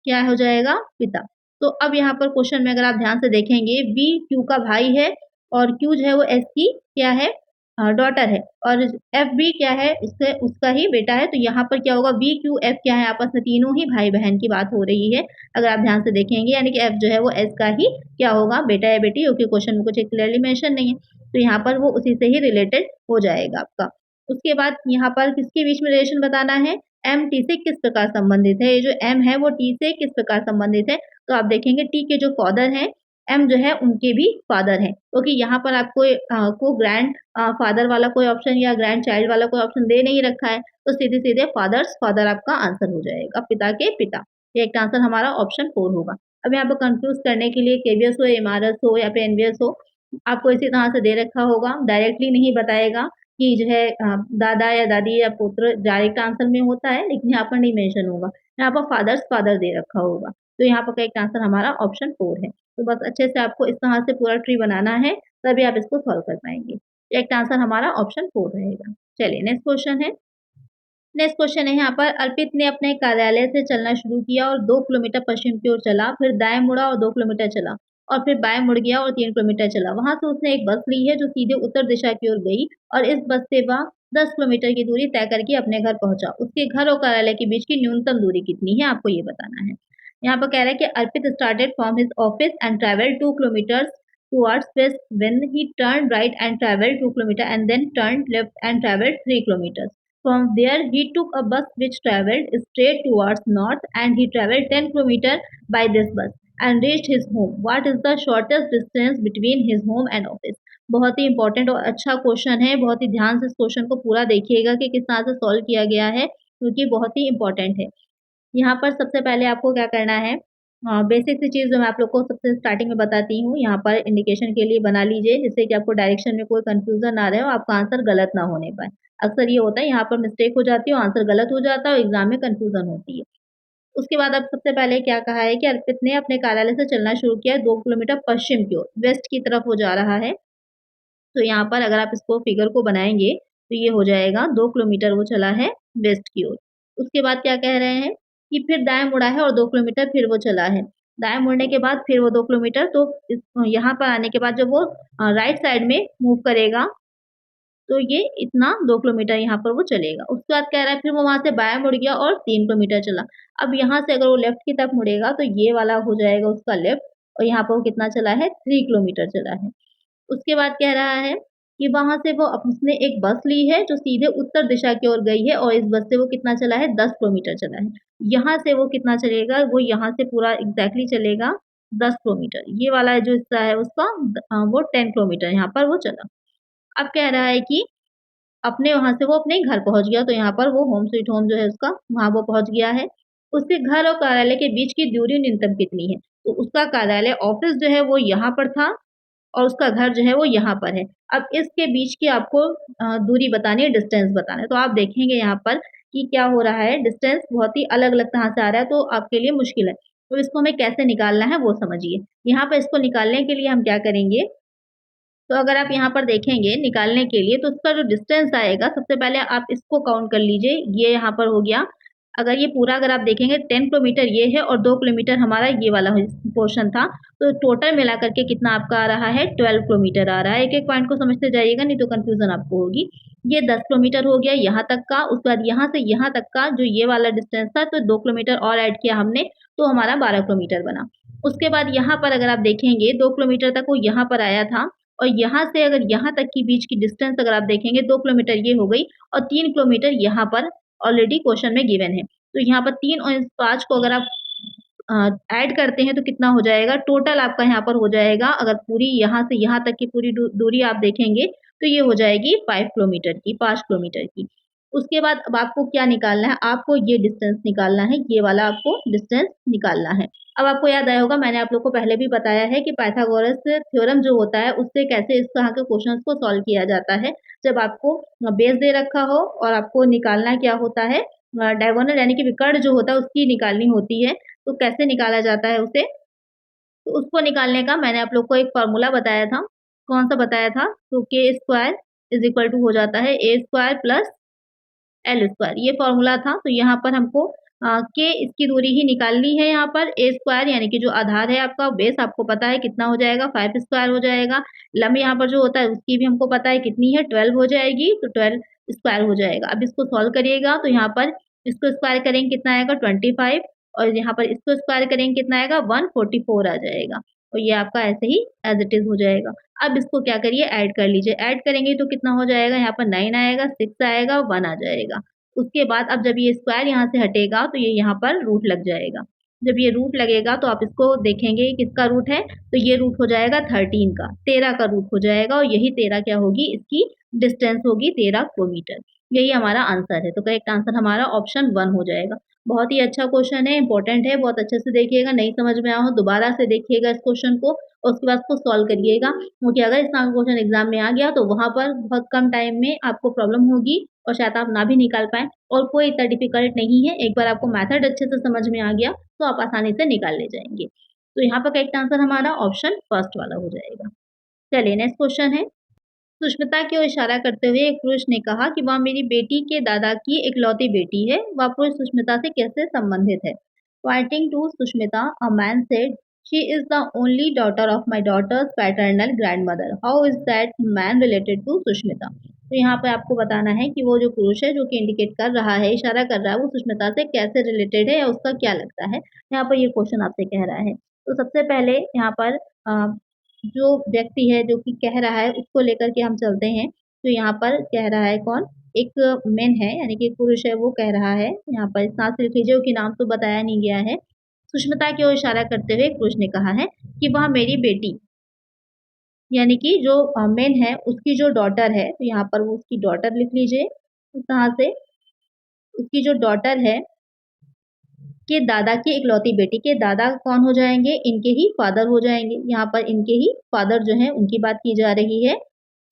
क्या हो जाएगा? पिता। तो अब यहाँ पर क्वेश्चन में अगर आप ध्यान से देखेंगे, बी क्यू का भाई है और क्यू जो है वो एस की क्या है? डॉटर है और एफ भी क्या है? उससे उसका ही बेटा है। तो यहाँ पर क्या होगा? बी क्यू एफ क्या है? आपस में तीनों ही भाई-बहन की बात हो रही है। अगर आप ध्यान से देखेंगे यानी कि एफ जो है वो एस का ही क्या होगा? बेटा या बेटी, क्योंकि क्वेश्चन में कुछ क्लियरली मेंशन नहीं है। तो यहाँ पर वो उसी से ही रिलेटेड हो जाएगा आपका। उसके बाद यहाँ पर किसके बीच में रिलेशन बताना है? एम टी से किस प्रकार संबंधित है? ये जो एम है वो टी से किस प्रकार संबंधित है? तो आप देखेंगे टी के जो फादर हैं, एम जो है उनके भी फादर हैं, क्योंकि यहाँ पर आपको को ग्रैंड फादर वाला कोई ऑप्शन या ग्रैंड चाइल्ड वाला कोई ऑप्शन दे नहीं रखा है, तो सीधे-सीधे फादर्स फादर आपका आंसर हो जाएगा, पिता के पिता। ये एक आंसर हमारा ऑप्शन 4 होगा। अब यहाँ पे कन्फ्यूज़ करने के लिए केवीएस हो, एमआरएस हो या फिर एनवीएस हो, आपको इसी तरह से दे रखा होगा, डायरेक्टली नहीं बताएगा कि जो है दादा या दादी या पुत्र डायरेक्ट आंसर में होता है, लेकिन यहाँ पर नहीं मेंशन होगा। यहाँ पर फादर्स फादर दे रखा होगा। तो यहाँ पर करेक्ट आंसर हमारा ऑप्शन 4 है। तो बस अच्छे से आपको इस तरह से पूरा ट्री बनाना है, तभी आप इसको सॉल्व कर पाएँगे। करेक्ट आंसर हमारा ऑप्शन 4 रहेगा। चलिए नेक्स्ट क्वेश्चन है। नेक्स्ट क्वेश्चन है यहाँ पर, अर्पित ने अपने कार्यालय से चलना शुरू किया और 2 किलोमीटर पश्चिम की ओर चला, फिर दाएं मुड़ा और 2 किलोमीटर चला और फिर बाएं मुड़ गया और 3 किलोमीटर चला। वहां से उसने एक बस ली है जो सीधे उत्तर दिशा की ओर गई और इस बस से वह 10 किलोमीटर की दूरी तय करके अपने घर पहुंचा। उसके घर और कार्यालय के बीच की न्यूनतम दूरी कितनी है, आपको ये बताना है। यहाँ पर कह रहा है कि Arpit started from his office and travelled 2 kilometre towards west when he turned right and traveled 2 kilometers and then turned left and traveled 3 kilometers. From there, he took a bus which traveled straight towards north and he traveled 10 kilometers by this bus and reached his home. What is the shortest distance between his home and office? बहुत ही important और अच्छा question है। बहुत ही ध्यान से इस question को पूरा देखिएगा कि किस तरह से सॉल्व किया गया है, क्योंकि बहुत ही इंपॉर्टेंट है। यहाँ पर सबसे पहले आपको क्या करना है, बेसिक सी चीज़ जो मैं आप लोग को सबसे स्टार्टिंग में बताती हूँ, यहाँ पर इंडिकेशन के लिए बना लीजिए, जिससे कि आपको डायरेक्शन में कोई कंफ्यूजन ना रहे और आपका आंसर गलत ना होने पाए। अक्सर ये होता है, यहाँ पर मिस्टेक हो जाती है और आंसर गलत हो जाता है और एग्जाम में कंफ्यूजन होती है। उसके बाद अब सबसे पहले क्या कहा है कि अर्पित ने अपने कार्यालय से चलना शुरू किया 2 किलोमीटर पश्चिम की ओर, वेस्ट की तरफ वो जा रहा है। तो यहाँ पर अगर आप इसको फिगर को बनाएंगे तो ये हो जाएगा 2 किलोमीटर वो चला है वेस्ट की ओर। उसके बाद क्या कह रहे हैं कि फिर दाएं मुड़ा है और 2 किलोमीटर फिर वो चला है। दाएं मुड़ने के बाद फिर वो 2 किलोमीटर, तो यहाँ पर आने के बाद जब वो राइट साइड में मूव करेगा तो ये इतना 2 किलोमीटर यहाँ पर वो चलेगा। उसके बाद कह रहा है फिर वो वहाँ से बायां मुड़ गया और 3 किलोमीटर चला। अब यहाँ से अगर वो लेफ्ट की तरफ मुड़ेगा तो ये वाला हो जाएगा उसका लेफ्ट और यहाँ पर वो कितना चला है, 3 किलोमीटर चला है। उसके बाद कह रहा है कि वहाँ से वो उसने एक बस ली है जो सीधे उत्तर दिशा की ओर गई है और इस बस से वो कितना चला है, 10 किलोमीटर चला है। यहाँ से वो कितना चलेगा, वो यहाँ से पूरा एग्जैक्टली चलेगा 10 किलोमीटर। ये वाला जो हिस्सा है उसका वो 10 किलोमीटर यहाँ पर वो चला। अब कह रहा है कि अपने वहाँ से वो अपने घर पहुँच गया, तो यहाँ पर वो होम स्वीट होम जो है उसका, वहाँ वो पहुँच गया है। उसके घर और कार्यालय के बीच की दूरी न्यूनतम कितनी है? तो उसका कार्यालय ऑफिस जो है वो यहाँ पर था और उसका घर जो है वो यहाँ पर है। अब इसके बीच की आपको दूरी बतानी है, डिस्टेंस बताना है। तो आप देखेंगे यहाँ पर कि क्या हो रहा है, डिस्टेंस बहुत ही अलग-अलग तरह से आ रहा है, तो आपके लिए मुश्किल है। तो इसको हमें कैसे निकालना है वो समझिए। यहाँ पर इसको निकालने के लिए हम क्या करेंगे, तो अगर आप यहाँ पर देखेंगे निकालने के लिए, तो उसका जो डिस्टेंस आएगा, सबसे पहले आप इसको काउंट कर लीजिए। ये यहाँ पर हो गया। अगर ये पूरा अगर आप देखेंगे 10 किलोमीटर ये है और 2 किलोमीटर हमारा ये वाला पोर्शन था, तो टोटल मिला करके कितना आपका आ रहा है, 12 किलोमीटर आ रहा है। एक-एक पॉइंट को समझते जाइएगा, नहीं तो कन्फ्यूज़न आपको होगी। ये 10 किलोमीटर हो गया यहाँ तक का। उसके बाद यहाँ से यहाँ तक का जो ये वाला डिस्टेंस था, तो 2 किलोमीटर और ऐड किया हमने, तो हमारा 12 किलोमीटर बना। उसके बाद यहाँ पर अगर आप देखेंगे 2 किलोमीटर तक वो यहाँ पर आया था और यहाँ से अगर यहाँ तक की बीच की डिस्टेंस अगर आप देखेंगे 2 किलोमीटर ये हो गई और 3 किलोमीटर यहाँ पर ऑलरेडी क्वेश्चन में गिवन है। तो यहाँ पर 3 और इस 5 को अगर आप ऐड करते हैं तो कितना हो जाएगा, टोटल आपका यहाँ पर हो जाएगा, अगर पूरी यहाँ से यहाँ तक की पूरी दूरी आप देखेंगे तो ये हो जाएगी 5 किलोमीटर की, 5 किलोमीटर की। उसके बाद अब आपको क्या निकालना है, आपको ये डिस्टेंस निकालना है, ये वाला आपको डिस्टेंस निकालना है। अब आपको याद आया होगा, मैंने आप लोग को पहले भी बताया है कि पाइथागोरस थ्योरम जो होता है उससे कैसे इस तरह के क्वेश्चंस को सॉल्व किया जाता है। जब आपको बेस दे रखा हो और आपको निकालना क्या होता है, डायगोनल यानी कि विकर्ण जो होता है उसकी निकालनी होती है, तो कैसे निकाला जाता है उसे, तो उसको निकालने का मैंने आप लोग को एक फ़ॉर्मूला बताया था। कौन-सा बताया था? तो के स्क्वायर इज़ इक्वल टू हो जाता है ए स्क्वायर प्लस एल स्क्वायर, ये फ़ॉर्मूला था। तो यहाँ पर हमको के इसकी दूरी ही निकालनी है यहाँ पर। ए स्क्वायर यानी कि जो आधार है आपका, बेस आपको पता है कितना हो जाएगा, 5 स्क्वायर हो जाएगा। लंब यहाँ पर जो होता है उसकी भी हमको पता है कितनी है, 12 हो जाएगी, तो 12 स्क्वायर हो जाएगा। अब इसको सॉल्व करिएगा तो यहाँ पर इसको स्क्वायर करेंगे कितना आएगा, 25 और यहाँ पर इसको स्क्वायर करेंगे कितना आएगा, 144 आ जाएगा। और ये आपका ऐसे ही एज़ इट इज़ हो जाएगा। अब इसको क्या करिए, ऐड कर लीजिए। ऐड करेंगे तो कितना हो जाएगा, यहाँ पर 9 आएगा, 6 आएगा, 1 आ जाएगा। उसके बाद अब जब ये स्क्वायर यहाँ से हटेगा तो ये यहाँ पर रूट लग जाएगा। जब ये रूट लगेगा तो आप इसको देखेंगे किसका रूट है, तो ये रूट हो जाएगा 13 का, 13 का रूट हो जाएगा और यही 13 क्या होगी, इसकी डिस्टेंस होगी 13 किलोमीटर। यही हमारा आंसर है। तो करेक्ट आंसर हमारा ऑप्शन 1 हो जाएगा। बहुत ही अच्छा क्वेश्चन है, इम्पोर्टेंट है, बहुत अच्छे से देखिएगा, नहीं समझ में आया हो दोबारा से देखिएगा इस क्वेश्चन को और उसके बाद उसको सॉल्व करिएगा, क्योंकि अगर इस तरह का क्वेश्चन एग्ज़ाम में आ गया तो वहाँ पर बहुत कम टाइम में आपको प्रॉब्लम होगी और शायद आप ना भी निकाल पाएँ और कोई इतना डिफ़िकल्ट नहीं है, एक बार आपको मेथड अच्छे से समझ में आ गया, तो आप आसानी से निकाल ले जाएँगे। तो यहाँ पर करेक्ट आंसर हमारा ऑप्शन फर्स्ट वाला हो जाएगा। चलिए नेक्स्ट क्वेश्चन है, सुष्मिता की ओर इशारा करते हुए एक पुरुष ने कहा कि वह मेरी बेटी के दादा की इकलौती बेटी है। वह पुरुष सुष्मिता से कैसे संबंधित है? Pointing to Sushmita, a man said, "She is the only daughter of my daughter's paternal grandmother. How is that man related to Sushmita?" तो यहाँ पे आपको बताना है कि वो जो पुरुष है जो कि इंडिकेट कर रहा है, इशारा कर रहा है, वो सुष्मिता से कैसे रिलेटेड है या उसका क्या लगता है? यहाँ पर ये क्वेश्चन आपसे कह रहा है। तो सबसे पहले यहाँ पर जो व्यक्ति है जो कि कह रहा है उसको लेकर के हम चलते हैं। तो यहाँ पर कह रहा है कौन? एक मेन है यानी कि एक पुरुष है वो कह रहा है, यहाँ पर साथ लिख लीजिए क्योंकि नाम तो बताया नहीं गया है। सुष्मिता की ओर इशारा करते हुए एक पुरुष ने कहा है कि वह मेरी बेटी यानी कि जो मेन है उसकी जो डॉटर है, तो यहाँ पर वो उसकी डॉटर लिख लीजिए। इस तरह से उसकी जो डॉटर है के दादा की इकलौती बेटी के दादा कौन हो जाएँगे? इनके ही फादर हो जाएँगे। यहाँ पर इनके ही फादर जो हैं उनकी बात की जा रही है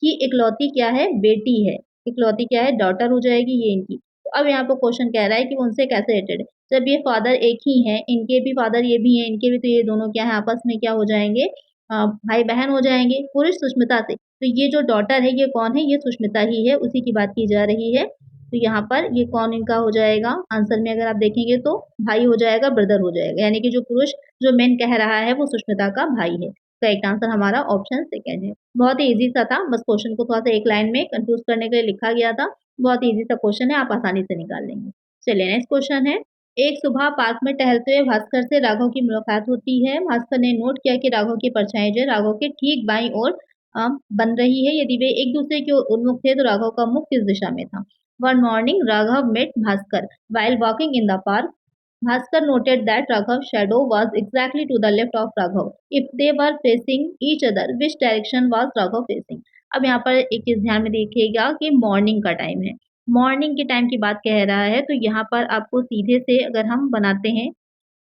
कि इकलौती क्या है? बेटी है। इकलौती क्या है? डॉटर हो जाएगी ये इनकी। तो अब यहाँ पर क्वेश्चन कह रहा है कि वो उनसे कैसे रिलेटेड है? जब ये फादर एक ही हैं, इनके भी फादर ये भी हैं, इनके भी तो ये दोनों क्या हैं आपस में क्या हो जाएँगे भाई-बहन हो जाएँगे, पुरुष सुष्मिता से। तो ये जो डॉटर है ये कौन है? ये सुष्मिता ही है, उसी की बात की जा रही है। तो यहाँ पर ये कौन इनका हो जाएगा? आंसर में अगर आप देखेंगे तो भाई हो जाएगा, ब्रदर हो जाएगा। यानी कि जो पुरुष जो मेन कह रहा है वो सुष्मिता का भाई है। करेक्ट आंसर हमारा ऑप्शन सेकंड है। बहुत ही ईज़ी सा था, बस क्वेश्चन को थोड़ा-सा एक लाइन में कन्फ्यूज़ करने के लिए लिखा गया था। बहुत ही ईज़ी सा क्वेश्चन है, आप आसानी से निकाल लेंगे। चलिए नेक्स्ट क्वेश्चन है, एक सुबह पार्क में टहलते हुए भास्कर से राघव की मुलाकात होती है। भास्कर ने नोट किया कि राघव की परछाई जो है राघव के ठीक बाईं ओर बन रही है। यदि वे एक दूसरे की ओर उन्मुख थे तो राघव का मुख किस दिशा में था? One morning, Raghav met Bhaskar while walking in the park. Bhaskar noted that Raghav's shadow was exactly to the left of Raghav. If they were facing each other, which direction was Raghav facing? अब यहाँ पर एक चीज ध्यान में देखिएगा कि morning का टाइम है, मॉर्निंग के टाइम की बात कह रहा है, तो यहाँ पर आपको सीधे से अगर हम बनाते हैं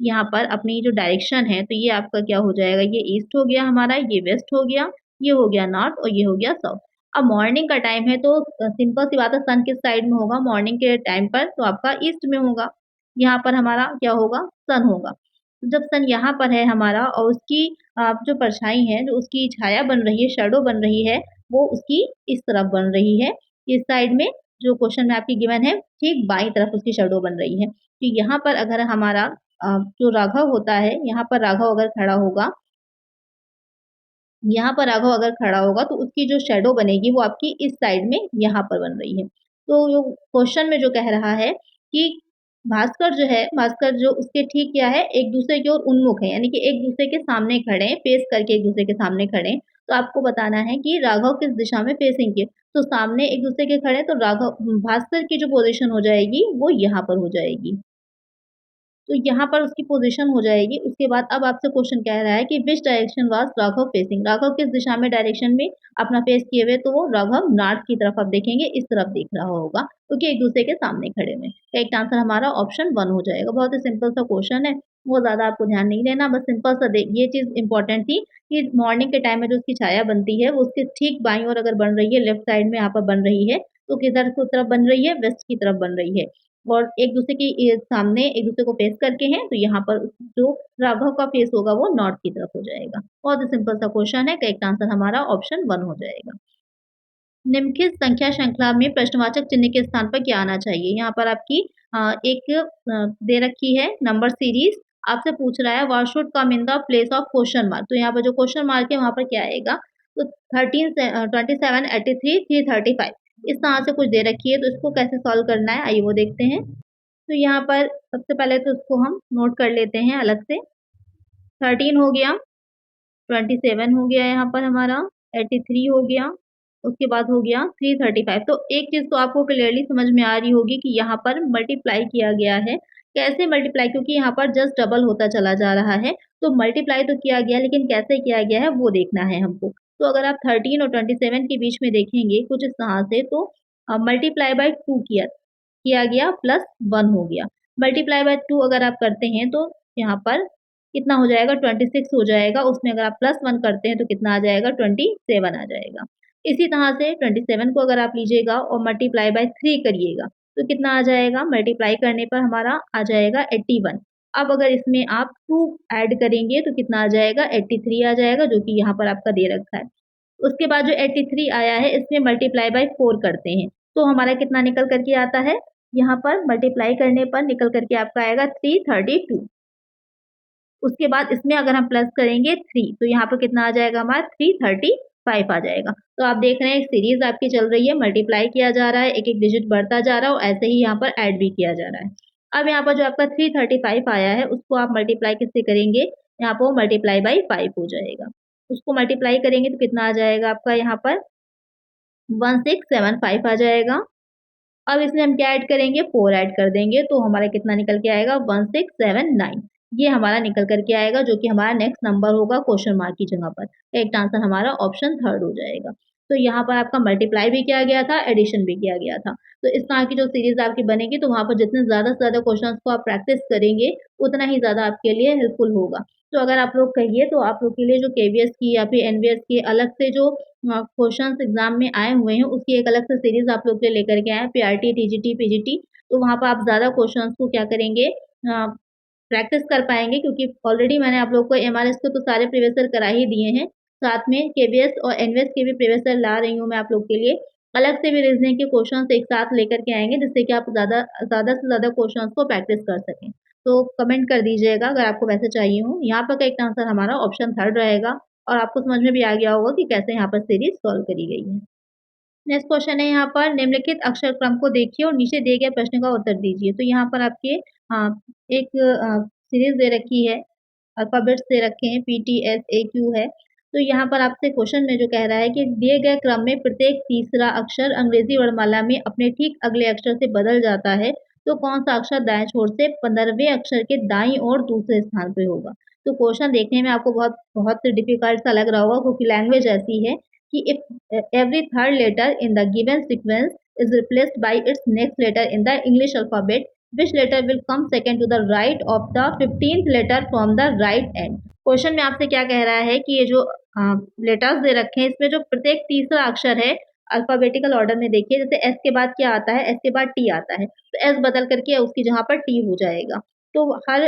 यहाँ पर अपनी जो डायरेक्शन है, तो ये आपका क्या हो जाएगा? ये ईस्ट हो गया हमारा, ये वेस्ट हो गया, ये हो गया नॉर्थ और ये हो गया साउथ। अब मॉर्निंग का टाइम है तो सिंपल सी बात है सन किस साइड में होगा मॉर्निंग के टाइम पर तो आपका ईस्ट में होगा। यहाँ पर हमारा क्या होगा? सन होगा। तो जब सन यहाँ पर है हमारा और उसकी जो परछाई है, जो उसकी छाया बन रही है, शैडो बन रही है, वो उसकी इस तरफ बन रही है। इस साइड में जो क्वेश्चन में आपकी गिवन है, ठीक बाईं तरफ उसकी शैडो बन रही है। तो यहाँ पर अगर हमारा जो राघव होता है, यहाँ पर राघव अगर खड़ा होगा यहाँ पर राघव अगर खड़ा होगा तो उसकी जो शैडो बनेगी वो आपकी इस साइड में यहाँ पर बन रही है। तो जो क्वेश्चन में जो कह रहा है कि भास्कर जो है, भास्कर जो उसके ठीक क्या है एक-दूसरे की ओर उन्मुख है, यानी कि एक-दूसरे के सामने खड़े हैं, फेस करके एक-दूसरे के सामने खड़े हैं। तो आपको बताना है कि राघव किस दिशा में फेसिंग किए। तो सामने एक-दूसरे के खड़े हैं तो राघव भास्कर की जो पोज़ीशन हो जाएगी वो यहाँ पर हो जाएगी। तो यहाँ पर उसकी पोज़ीशन हो जाएगी, उसके बाद अब आपसे क्वेश्चन कह रहा है कि which direction was Raghav facing? Raghav किस दिशा में डायरेक्शन में अपना फेस किए हुए तो वो राघव नॉर्थ की तरफ आप देखेंगे इस तरफ देख रहा होगा, क्योंकि एक-दूसरे के सामने खड़े हुए हैं। करेक्ट आंसर हमारा ऑप्शन 1 हो जाएगा। बहुत ही सिंपल सा क्वेश्चन है, बहुत ज़्यादा आपको ध्यान नहीं देना, बस सिंपल सा दे ये चीज़ इम्पोर्टेंट थी कि मॉर्निंग के टाइम में जो उसकी छाया बनती है, वो उसके ठीक बाईं ओर अगर बन रही है, लेफ्ट साइड में यहाँ पर बन रही है, तो किधर की तरफ बन रही है? वेस्ट की तरफ बन रही है। और एक-दूसरे के सामने एक-दूसरे को फेस करके हैं, तो यहाँ पर जो राघव का फेस होगा वो नॉर्थ की तरफ हो जाएगा। बहुत ही सिंपल सा क्वेश्चन है, करेक्ट आंसर हमारा ऑप्शन 1 हो जाएगा। निम्नलिखित संख्या श्रृंखला में प्रश्नवाचक चिन्ह के स्थान पर क्या आना चाहिए? यहाँ पर आपकी एक दे रखी है नंबर सीरीज़, आपसे पूछ रहा है what should come in the place of question mark? तो यहाँ पर जो क्वेश्चन मार्क है वहाँ पर क्या आएगा? तो 27, 83, 335 इस तरह से कुछ दे रखी है, तो इसको कैसे सॉल्व करना है आइए वो देखते हैं। तो यहाँ पर सबसे पहले तो इसको हम नोट कर लेते हैं अलग से। 13 हो गया, 27 हो गया यहाँ पर हमारा, 83 हो गया, उसके बाद हो गया 335। तो एक चीज़ तो आपको क्लियरली समझ में आ रही होगी कि यहाँ पर मल्टीप्लाई किया गया है। कैसे मल्टीप्लाई? क्योंकि यहाँ पर जस्ट डबल होता चला जा रहा है, तो मल्टीप्लाई तो किया गया लेकिन कैसे किया गया है वो देखना है हमको। तो अगर आप 13 और 27 के बीच में देखेंगे कुछ इस तरह से तो मल्टीप्लाई बाय 2 किया गया प्लस 1 हो गया। मल्टीप्लाई बाय 2 अगर आप करते हैं तो यहाँ पर कितना हो जाएगा 26 हो जाएगा, उसमें अगर आप +1 करते हैं तो कितना आ जाएगा 27 आ जाएगा। इसी तरह से 27 को अगर आप लीजिएगा और मल्टीप्लाई बाय 3 करिएगा तो कितना आ जाएगा, मल्टीप्लाई करने पर हमारा आ जाएगा 81। अब अगर इसमें आप 2 ऐड करेंगे तो कितना आ जाएगा 83 आ जाएगा, जो कि यहाँ पर आपका दे रखा है। उसके बाद जो 83 आया है इसमें मल्टीप्लाई बाय 4 करते हैं तो हमारा कितना निकल कर के आता है, यहाँ पर मल्टीप्लाई करने पर निकल कर के आपका आएगा 332। उसके बाद इसमें अगर हम प्लस करेंगे 3 तो यहाँ पर कितना आ जाएगा हमारा 335 आ जाएगा। तो आप देख रहे हैं एक सीरीज आपकी चल रही है, मल्टीप्लाई किया जा रहा है, एक-एक डिजिट बढ़ता जा रहा है और ऐसे ही यहाँ पर ऐड भी किया जा रहा है। अब यहाँ पर जो आपका 335 आया है उसको आप मल्टीप्लाई किससे करेंगे, यहाँ पर मल्टीप्लाई बाय 5 हो जाएगा। उसको मल्टीप्लाई करेंगे तो कितना आ जाएगा आपका यहाँ पर 1675 आ जाएगा। अब इसमें हम क्या ऐड करेंगे, 4 ऐड कर देंगे तो हमारा कितना निकल के आएगा 1679। ये हमारा निकल कर के आएगा, जो कि हमारा नेक्स्ट नंबर होगा क्वेश्चन मार्क की जगह पर। करेक्ट आंसर हमारा ऑप्शन 3 हो जाएगा। तो यहाँ पर आपका मल्टीप्लाई भी किया गया था, एडिशन भी किया गया था। तो इस तरह की जो सीरीज आपकी बनेगी तो वहाँ पर जितने ज़्यादा से ज़्यादा क्वेश्चंस को आप प्रैक्टिस करेंगे उतना ही ज़्यादा आपके लिए हेल्पफुल होगा। तो अगर आप लोग कहिए तो आप लोग के लिए जो केवीएस की या फिर एनवीएस की अलग से जो क्वेश्चंस एग्जाम में आए हुए हैं उसकी एक अलग से सीरीज आप लोग के लिए लेकर के आए हैं, पीआरटी, टीजीटी, पीजीटी। तो वहाँ पर आप ज़्यादा क्वेश्चंस को क्या करेंगे, प्रैक्टिस कर पाएँगे, क्योंकि ऑलरेडी मैंने आप लोग को एमआरएस के तो सारे प्रीवियस ईयर करा ही दिए हैं। साथ में केवीएस और एनवीएस के भी प्रीवियस ईयर ला रही हूँ मैं आप लोग के लिए। अलग से भी रीजनिंग के क्वेश्चंस एक साथ लेकर के आएँगे, जिससे कि आप ज़्यादा से ज़्यादा क्वेश्चंस को प्रैक्टिस कर सकें। तो कमेंट कर दीजिएगा अगर आपको वैसे चाहिए हो। यहाँ पर करेक्ट आंसर हमारा ऑप्शन 3 रहेगा और आपको समझ में भी आ गया होगा कि कैसे यहाँ पर सीरीज सॉल्व करी गई है। नेक्स्ट क्वेश्चन है यहाँ पर, निम्नलिखित अक्षर क्रम को देखिए और नीचे दिए गए प्रश्न का उत्तर दीजिए। तो यहाँ पर आपके एक सीरीज दे रखी है, अल्फाबेट्स दे रखे हैं, PTSAQ है। तो यहाँ पर आपसे क्वेश्चन में जो कह रहा है कि दिए गए क्रम में प्रत्येक तीसरा अक्षर अंग्रेजी वर्णमाला में अपने ठीक अगले अक्षर से बदल जाता है, तो कौन सा अक्षर दाएं छोर से 15वें अक्षर के दाईं ओर दूसरे स्थान पे होगा। तो क्वेश्चन देखने में आपको बहुत बहुत डिफिकल्ट सा लग रहा होगा, क्योंकि लैंग्वेज ऐसी है कि if every third letter in the given sequence is replaced by its next letter in the English alphabet, which letter will come second to the right of the 15th letter from the right end। Question में आपसे क्या कह रहा है कि ये जो letters दे रखे हैं इसमें जो प्रत्येक तीसरा अक्षर है अल्फाबेटिकल ऑर्डर में देखिए, जैसे एस के बाद क्या आता है, एस के बाद टी आता है, तो एस बदल करके उसकी जगह पर टी हो जाएगा। तो हर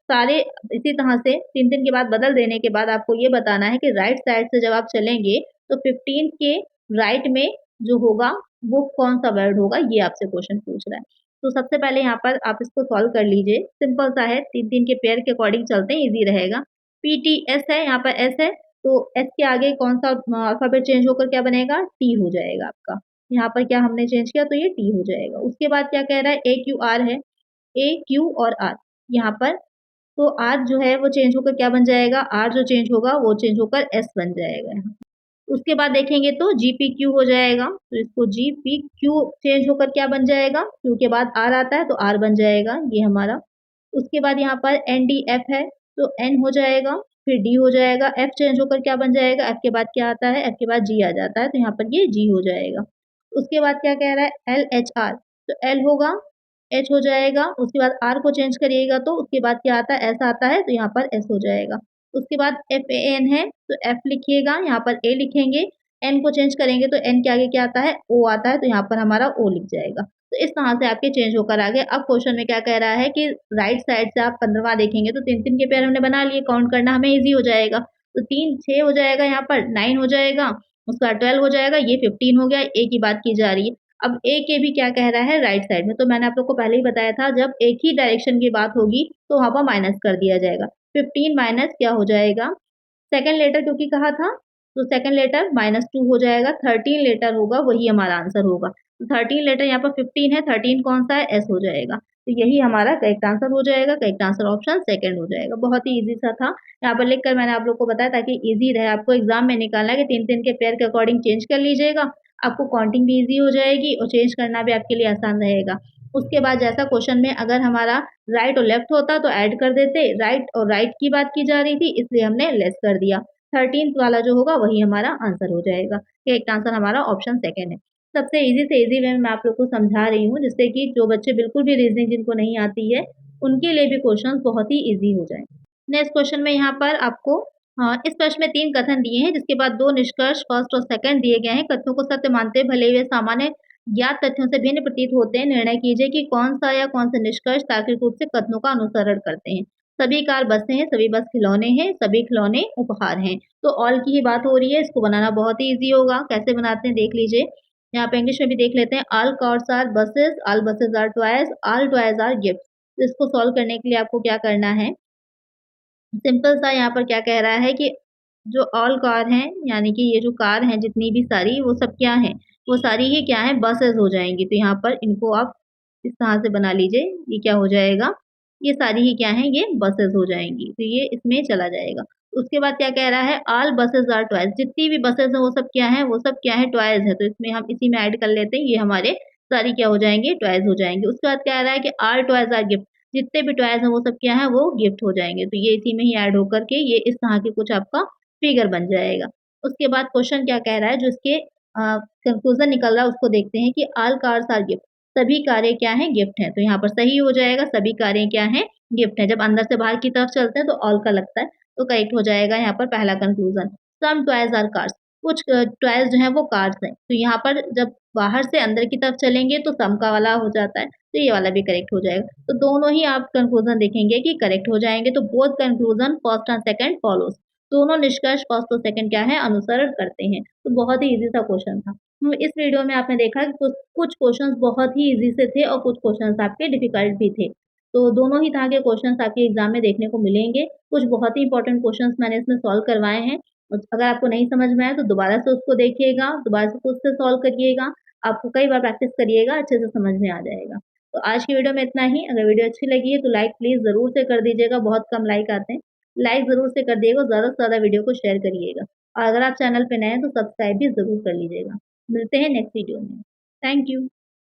सारे इसी तरह से 3-3 के बाद बदल देने के बाद आपको ये बताना है कि राइट साइड से जब आप चलेंगे तो 15 के राइट में जो होगा वो कौन-सा वर्ड होगा, ये आपसे क्वेश्चन पूछ रहा है। तो सबसे पहले यहाँ पर आप इसको सॉल्व कर लीजिए, सिंपल सा है, 3-3 के पेयर के अकॉर्डिंग चलते हैं, ईज़ी रहेगा। PTS है, यहाँ पर एस है, तो एस के आगे कौन-सा अल्फाबेट चेंज होकर क्या बनेगा, टी हो जाएगा आपका। यहाँ पर क्या हमने चेंज किया तो ये टी हो जाएगा। उसके बाद क्या कह रहा है, AQR है, AQ और R यहाँ पर, तो R जो है वो चेंज होकर क्या बन जाएगा, R जो चेंज होगा वो चेंज होकर S बन जाएगा यहाँ। उसके बाद देखेंगे तो GPQ हो जाएगा, तो इसको GPQ चेंज होकर क्या बन जाएगा, Q के बाद R आता है तो R बन जाएगा ये हमारा। उसके बाद यहाँ पर NDF है तो N हो जाएगा, फिर D हो जाएगा, F चेंज होकर क्या बन जाएगा, F के बाद क्या आता है, F के बाद G आ जाता है, तो यहाँ पर ये G हो जाएगा। उसके बाद क्या कह रहा है, LHR, तो L होगा, H हो जाएगा, उसके बाद R को चेंज करिएगा तो उसके बाद क्या आता है, S आता है, तो यहाँ पर S हो जाएगा। उसके बाद FAN है तो F लिखिएगा, यहाँ पर A लिखेंगे, N को चेंज करेंगे तो N के आगे क्या आता है, O आता है, तो यहाँ पर हमारा O लिख जाएगा। तो इस तरह से आपके चेंज होकर आ गए। अब क्वेश्चन में क्या कह रहा है कि राइट साइड से आप 15वां देखेंगे तो 3-3 के पेयर हमने बना लिए, काउंट करना हमें ईज़ी हो जाएगा। तो 3 6 हो जाएगा, यहाँ पर 9 हो जाएगा, उसका 12 हो जाएगा, ये 15 हो गया, A की बात की जा रही है। अब A के भी क्या कह रहा है, राइट साइड में, तो मैंने आप लोग को पहले ही बताया था जब एक ही डायरेक्शन की बात होगी तो वहाँ पर माइनस कर दिया जाएगा। 15 माइनस क्या हो जाएगा, सेकंड लेटर क्योंकि कहा था तो सेकंड लेटर -2 हो जाएगा, 13 लेटर होगा वही हमारा आंसर होगा। तो 13 लेटर यहाँ पर 15 है, 13 कौन सा है, एस हो जाएगा। तो यही हमारा करेक्ट आंसर हो जाएगा, करेक्ट आंसर ऑप्शन सेकंड हो जाएगा। बहुत ही ईज़ी सा था, यहाँ पर लिखकर मैंने आप लोग को बताया ताकि ईज़ी रहे, आपको एग्जाम में निकालना है कि 3-3 के पेयर के अकॉर्डिंग चेंज कर लीजिएगा, आपको काउंटिंग भी ईज़ी हो जाएगी और चेंज करना भी आपके लिए आसान रहेगा। उसके बाद जैसा क्वेश्चन में अगर हमारा राइट और लेफ्ट होता तो ऐड कर देते, राइट और राइट की बात की जा रही थी इसलिए हमने लेस कर दिया। 13th वाला जो होगा वही हमारा आंसर हो जाएगा। करेक्ट आंसर हमारा ऑप्शन सेकंड है। सबसे ईज़ी से ईज़ी वे में मैं आप लोग को समझा रही हूँ, जिससे कि जो बच्चे बिल्कुल भी रीज़निंग जिनको नहीं आती है, उनके लिए भी क्वेश्चंस बहुत ही ईज़ी हो जाएँ। नेक्स्ट क्वेश्चन में यहाँ पर आपको इस प्रश्न में 3 कथन दिए हैं, जिसके बाद 2 निष्कर्ष फर्स्ट और सेकंड दिए गए हैं। कथनों को सत्य मानते हुए भले ही वे सामान्य ज्ञात तथ्यों से भिन्न प्रतीत होते हैं, निर्णय कीजिए कि कौन-सा या कौन-से निष्कर्ष तार्किक रूप से कथनों का अनुसरण करते हैं। सभी कार बसें हैं, सभी बस खिलौने हैं, सभी खिलौने उपहार हैं। तो ऑल की ही बात हो रही है, इसको बनाना बहुत ही ईज़ी होगा। कैसे बनाते हैं देख लीजिए। यहाँ पे इंग्लिश में भी देख लेते हैं। All cars are buses, all buses are toys, all toys are gifts. तो इसको सॉल्व करने के लिए आपको क्या करना है, सिंपल सा यहाँ पर क्या कह रहा है कि जो ऑल कार हैं, यानी कि ये जो कार हैं जितनी भी सारी, वो सब क्या हैं? वो सारी ही क्या हैं? बसेस हो जाएँगी। तो यहाँ पर इनको आप इस तरह से बना लीजिए, ये क्या हो जाएगा? ये सारी ही क्या हैं? ये बसेस हो जाएँगी। तो ये इसमें चला जाएगा। उसके बाद क्या कह रहा है? ऑल बसेस आर टॉयज़, जितनी भी बसेस हैं वो सब क्या हैं? वो सब क्या हैं? टॉयज़ हैं। तो इसमें हम इसी में ऐड कर लेते हैं, ये हमारे सारी क्या हो जाएँगे? टॉयज़ हो जाएँगे। उसके बाद कह रहा है कि ऑल टॉयज़ आर गिफ्ट, जितने भी टॉयज़ हैं वो सब क्या हैं? वो गिफ्ट हो जाएँगे। तो ये इसी में ही ऐड होकर के ये इस तरह के कुछ आपका फिगर बन जाएगा। उसके बाद क्वेश्चन क्या कह रहा है, जो इसके कंक्लूज़न निकल रहा है उसको देखते हैं कि ऑल कार्स आर गिफ्ट, सभी कारें क्या हैं? गिफ्ट हैं। तो यहाँ पर सही हो जाएगा, सभी कारें क्या हैं? गिफ्ट हैं। जब अंदर से बाहर की तरफ चलते हैं तो ऑल का लगता है, तो करेक्ट हो जाएगा यहाँ पर पहला conclusion. Some toys are cars, कुछ टॉयज़ जो हैं वो कार्स हैं। तो यहाँ पर जब बाहर से अंदर की तरफ चलेंगे तो सम का वाला हो जाता है, तो ये वाला भी करेक्ट हो जाएगा। तो दोनों ही आप कंक्लूज़न देखेंगे कि करेक्ट हो जाएँगे, तो both conclusion first and second follows, दोनों निष्कर्ष फर्स्ट और सेकंड क्या है? अनुसरण करते हैं। तो बहुत ही ईज़ी सा क्वेश्चन था। इस वीडियो में आपने देखा कि कुछ कुछ क्वेश्चंस बहुत ही ईज़ी से थे और कुछ क्वेश्चंस आपके डिफ़िकल्ट भी थे। तो दोनों ही तरह के क्वेश्चंस आपके एग्ज़ाम में देखने को मिलेंगे। कुछ बहुत ही इम्पोर्टेंट क्वेश्चंस मैंने इसमें सॉल्व करवाए हैं। अगर आपको नहीं समझ में आया तो दोबारा से उसको देखिएगा, दोबारा से खुद से सॉल्व करिएगा। आपको कई बार प्रैक्टिस करिएगा, अच्छे से समझ में आ जाएगा। तो आज की वीडियो में इतना ही। अगर वीडियो अच्छी लगी है तो लाइक प्लीज़ ज़रूर से कर दीजिएगा, बहुत कम लाइक आते हैं। लाइक ज़रूर से कर दिएगा, ज़्यादा से ज़्यादा वीडियो को शेयर करिएगा। और अगर आप चैनल पे नए हैं तो सब्सक्राइब भी ज़रूर कर लीजिएगा। मिलते हैं नेक्स्ट वीडियो में। Thank you.